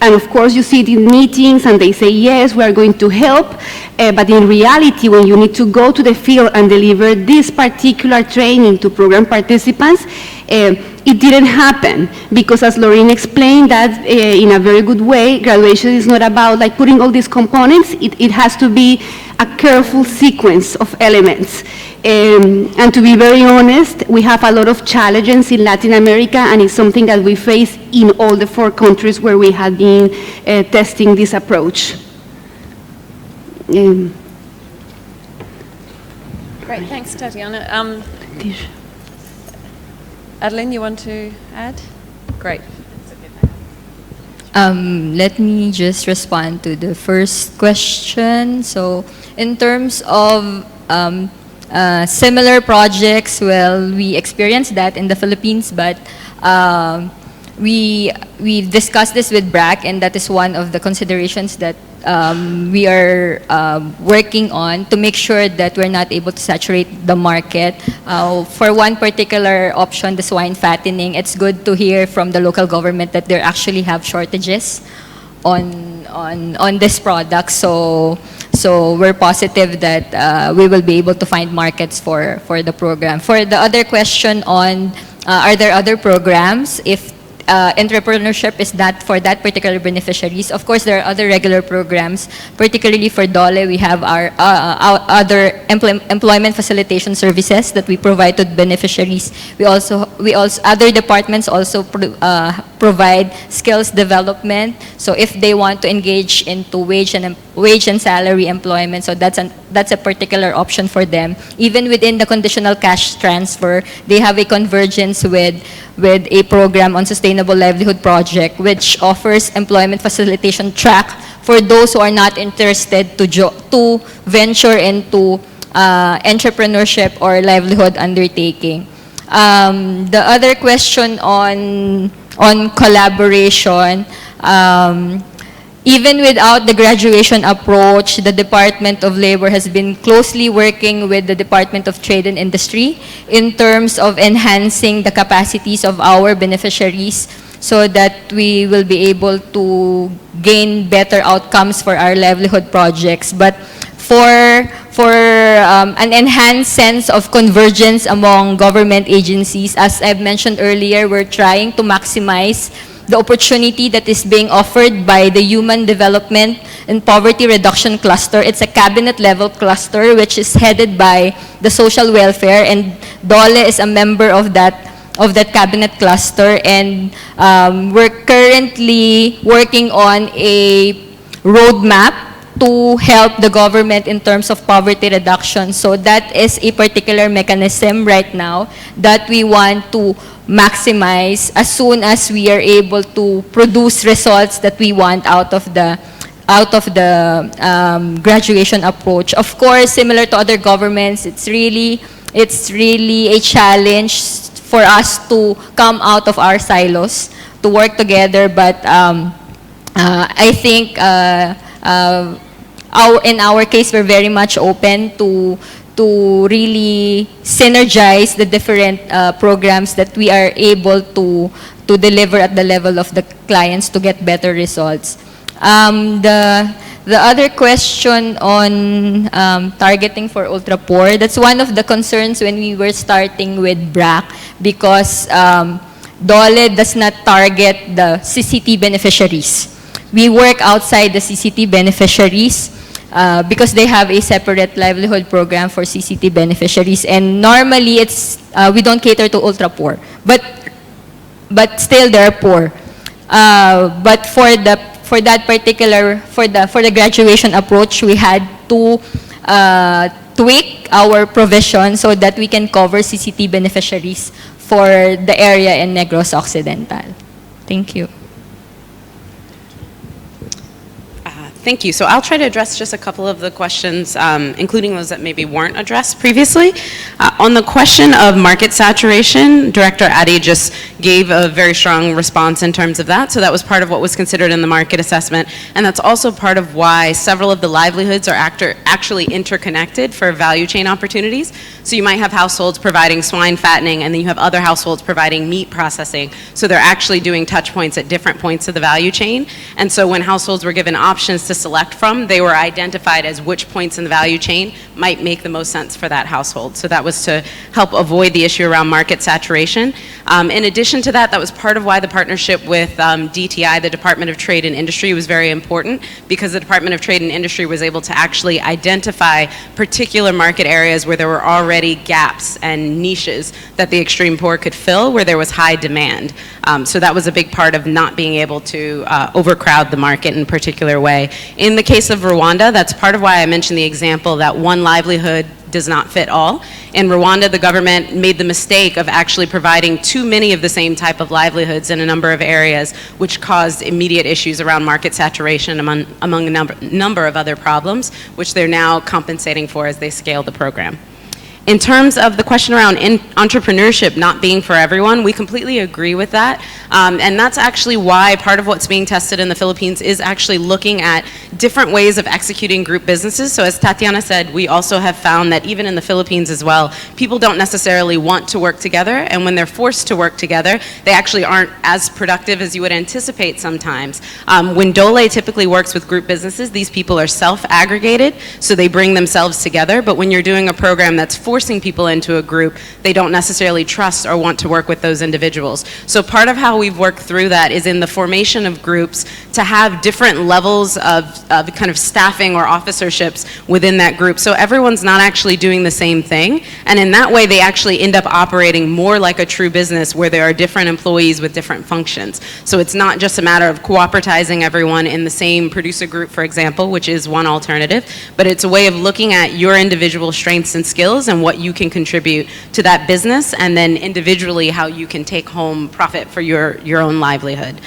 And of course, you see it in meetings and they say, yes, we are going to help. But in reality, when you need to go to the field and deliver this particular training to program participants, it didn't happen. Because as Lorraine explained that in a very good way, graduation is not about like putting all these components. It has to be a careful sequence of elements. And to be very honest, we have a lot of challenges in Latin America, and it's something that we face in all the 4 countries where we have been testing this approach. Great, thanks, Tatiana. Adeline, you want to add? Great. Let me just respond to the first question. So in terms of similar projects, well, we experienced that in the Philippines, but we've discussed this with BRAC, and that is one of the considerations that we are working on to make sure that we're not able to saturate the market. For one particular option, the swine fattening, it's good to hear from the local government that they actually have shortages on this product. So we're positive that we will be able to find markets for the program. For the other question on are there other programs, if entrepreneurship is not for that particular beneficiaries, of course there are other regular programs, particularly for DOLE. We have our other employment facilitation services that we provide to beneficiaries. We also other departments also provide skills development. So if they want to engage into wage and salary employment, so that's a particular option for them. Even within the conditional cash transfer, they have a convergence with a program on sustainable livelihood project, which offers employment facilitation track for those who are not interested to venture into entrepreneurship or livelihood undertaking. The other question on collaboration, even without the graduation approach, the Department of Labor has been closely working with the Department of Trade and Industry in terms of enhancing the capacities of our beneficiaries so that we will be able to gain better outcomes for our livelihood projects. But for an enhanced sense of convergence among government agencies, as I've mentioned earlier, we're trying to maximize the opportunity that is being offered by the Human Development and Poverty Reduction Cluster. It's a cabinet-level cluster which is headed by the Social Welfare, and DOLE is a member of that cabinet cluster, and we're currently working on a roadmap to help the government in terms of poverty reduction. So that is a particular mechanism right now that we want to maximize as soon as we are able to produce results that we want out of the graduation approach. Of course, similar to other governments, it's really a challenge for us to come out of our silos, to work together, but I think in our case, we're very much open to really synergize the different programs that we are able to deliver at the level of the clients to get better results. The other question on targeting for ultra poor, that's one of the concerns when we were starting with BRAC, because DOLE does not target the CCT beneficiaries. We work outside the CCT beneficiaries because they have a separate livelihood program for CCT beneficiaries, and normally it's we don't cater to ultra poor, but still they're poor. But for the graduation approach, we had to tweak our provision so that we can cover CCT beneficiaries for the area in Negros Occidental. Thank you. Thank you. So I'll try to address just a couple of the questions, including those that maybe weren't addressed previously. On the question of market saturation, Director Adi just gave a very strong response in terms of that. So that was part of what was considered in the market assessment. And that's also part of why several of the livelihoods are actually interconnected for value chain opportunities. So you might have households providing swine fattening, and then you have other households providing meat processing. So they're actually doing touch points at different points of the value chain. And so when households were given options to select from, they were identified as which points in the value chain might make the most sense for that household. So that was to help avoid the issue around market saturation. In addition to that, that was part of why the partnership with DTI, the Department of Trade and Industry, was very important, because the Department of Trade and Industry was able to actually identify particular market areas where there were already gaps and niches that the extreme poor could fill, where there was high demand. So that was a big part of not being able to overcrowd the market in a particular way. In the case of Rwanda, that's part of why I mentioned the example that one livelihood does not fit all. In Rwanda, the government made the mistake of actually providing too many of the same type of livelihoods in a number of areas, which caused immediate issues around market saturation among a number of other problems, which they're now compensating for as they scale the program. In terms of the question around entrepreneurship not being for everyone, we completely agree with that. And that's actually why part of what's being tested in the Philippines is actually looking at different ways of executing group businesses. So as Tatiana said, we also have found that even in the Philippines as well, people don't necessarily want to work together, and when they're forced to work together, they actually aren't as productive as you would anticipate sometimes. When DOLE typically works with group businesses, these people are self-aggregated, so they bring themselves together, but when you're doing a program that's forcing people into a group, they don't necessarily trust or want to work with those individuals. So part of how we've worked through that is in the formation of groups to have different levels of kind of staffing or officerships within that group. So everyone's not actually doing the same thing. And in that way, they actually end up operating more like a true business where there are different employees with different functions. So it's not just a matter of cooperating everyone in the same producer group, for example, which is one alternative, but it's a way of looking at your individual strengths and skills and and what you can contribute to that business, and then individually how you can take home profit for your own livelihood.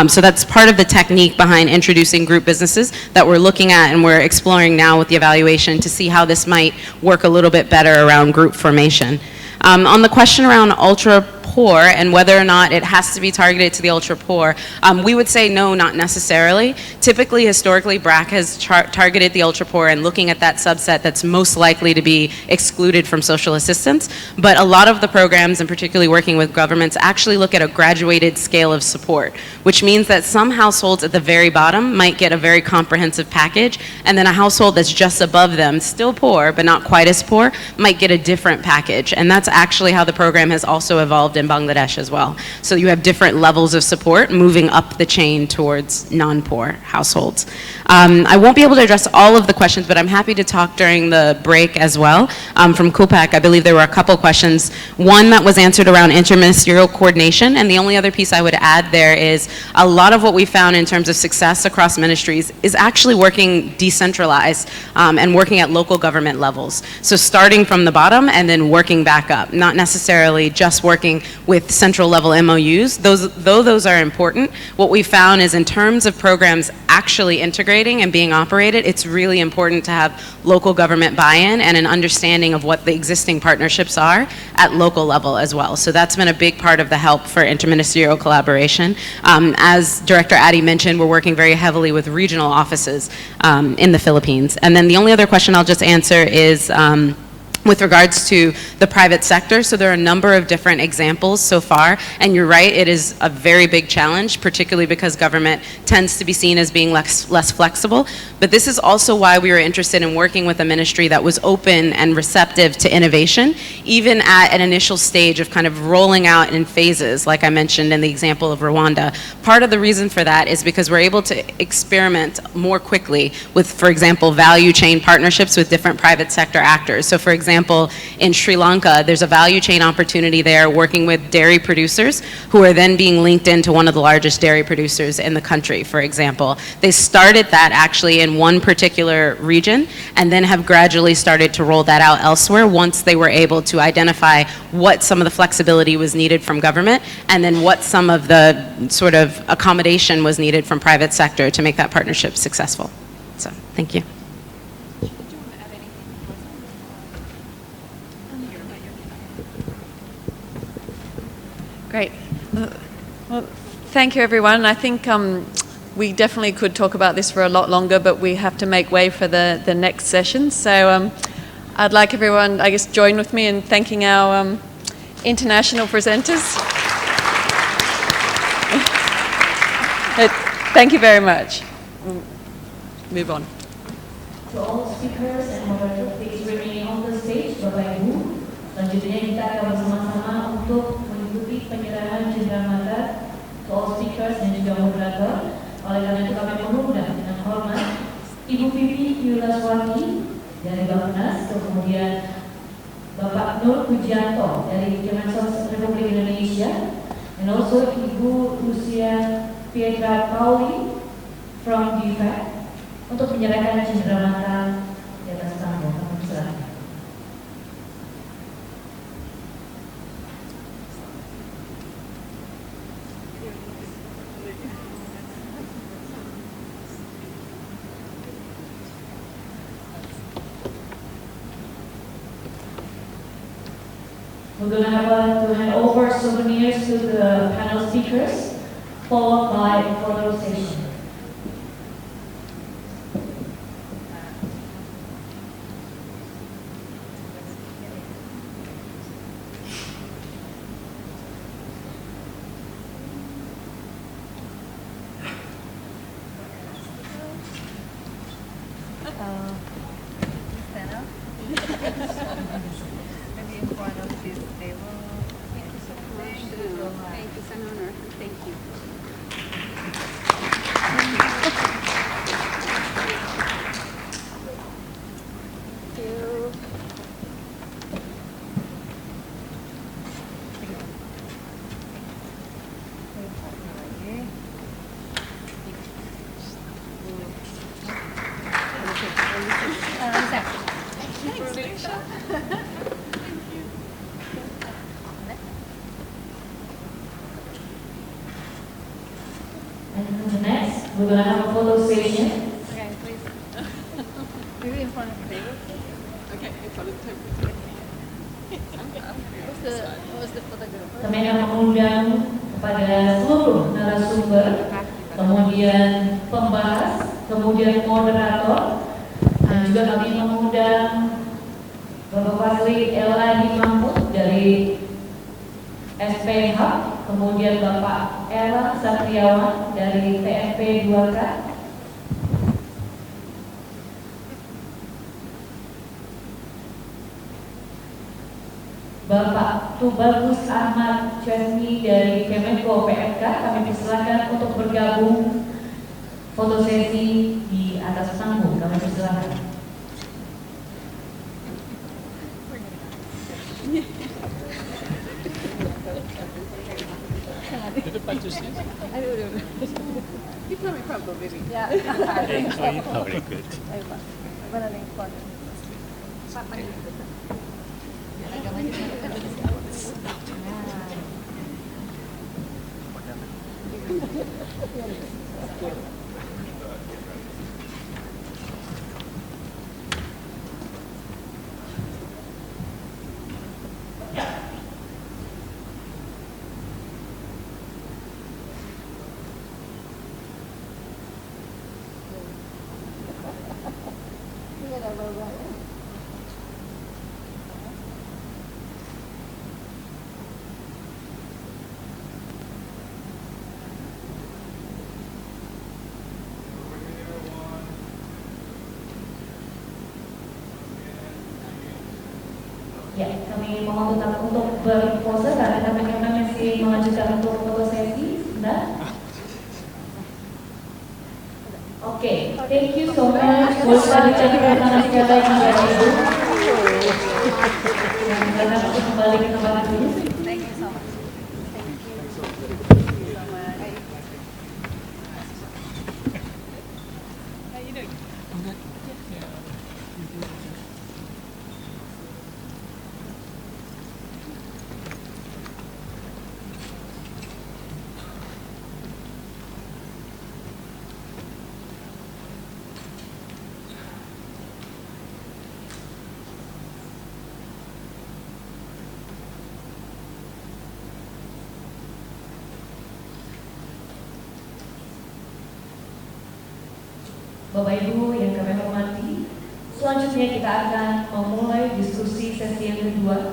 So that's part of the technique behind introducing group businesses that we're looking at and we're exploring now with the evaluation to see how this might work a little bit better around group formation. On the question around ultra poor and whether or not it has to be targeted to the ultra poor, we would say no, not necessarily. Typically, historically, BRAC has targeted the ultra poor and looking at that subset that's most likely to be excluded from social assistance. But a lot of the programs, and particularly working with governments, actually look at a graduated scale of support, which means that some households at the very bottom might get a very comprehensive package, and then a household that's just above them, still poor, but not quite as poor, might get a different package. And that's actually how the program has also evolved in Bangladesh as well. So you have different levels of support moving up the chain towards non-poor households. I won't be able to address all of the questions, but I'm happy to talk during the break as well. From Kupak, I believe there were a couple questions. One that was answered around interministerial coordination, and the only other piece I would add there is a lot of what we found in terms of success across ministries is actually working decentralized and working at local government levels. So starting from the bottom and then working back up, not necessarily just working with central level MOUs. Though those are important, what we found is in terms of programs actually integrating and being operated, it's really important to have local government buy-in and an understanding of what the existing partnerships are at local level as well. So that's been a big part of the help for interministerial collaboration. As Director Addy mentioned, we're working very heavily with regional offices in the Philippines. And then the only other question I'll just answer is with regards to the private sector. So there are a number of different examples so far, and you're right, it is a very big challenge, particularly because government tends to be seen as being less flexible. But this is also why we were interested in working with a ministry that was open and receptive to innovation, even at an initial stage of kind of rolling out in phases, like I mentioned in the example of Rwanda. Part of the reason for that is because we're able to experiment more quickly with, for example, value chain partnerships with different private sector actors. So for example, in Sri Lanka, there's a value chain opportunity there working with dairy producers who are then being linked into one of the largest dairy producers in the country, for example. They started that actually in one particular region and then have gradually started to roll that out elsewhere once they were able to identify what some of the flexibility was needed from government and then what some of the sort of accommodation was needed from private sector to make that partnership successful. So, thank you. Great. Well, thank you, everyone. I think we definitely could talk about this for a lot longer, but we have to make way for the next session. So I'd like everyone, I guess, join with me in thanking our international presenters. Thank you very much. We'll move on. To all speakers and moderators, please remain on the stage, Bapak Ibu. Selanjutnya kita akan bersama-sama untuk mengikuti penyerahan cenderamata to all speakers dan juga moderator. Oleh karena itu kami mengundang dengan hormat Ibu Vivi Yulaswati dari Bappenas, kemudian Bapak Nur Pujianto dari Kemensos Republik Indonesia, and also Ibu Lucia Pietra Pauli from DFAC untuk menyerahkan cenderamata di atas tangga. Kami persilakan. We're going to have to hand over souvenirs to the panel speakers, followed by a photo session. Thank you, Senator. Thank you. And next, we're going to have a photo session. Kami akan mengundang kepada seluruh narasumber, kemudian pembahas, kemudian moderator, dan juga kami mengundang Bapak Fazli Elahi Mahmud dari SPH, kemudian Bapak Ella Satriawan dari TNP 2K, Bapak Tubagus Ahmad Chesmi dari Kemenko PMK. Kami persilakan untuk bergabung foto sesi di atas panggung. Kami persilakan. You put me front, baby. Yeah. Okay, public good. Ya, kami mohon tetap untuk berpose karena kami memang masih melanjutkan untuk foto sesi. Sebentar. Oke, thank you so much. Boleh dicari tangan segala yang ada itu. Dan kita akan kembali ke tempat dulu. Thank you so much. How you doing? I'm good. Bapak Ibu yang kami hormati, selanjutnya kita akan memulai diskusi sesi yang kedua.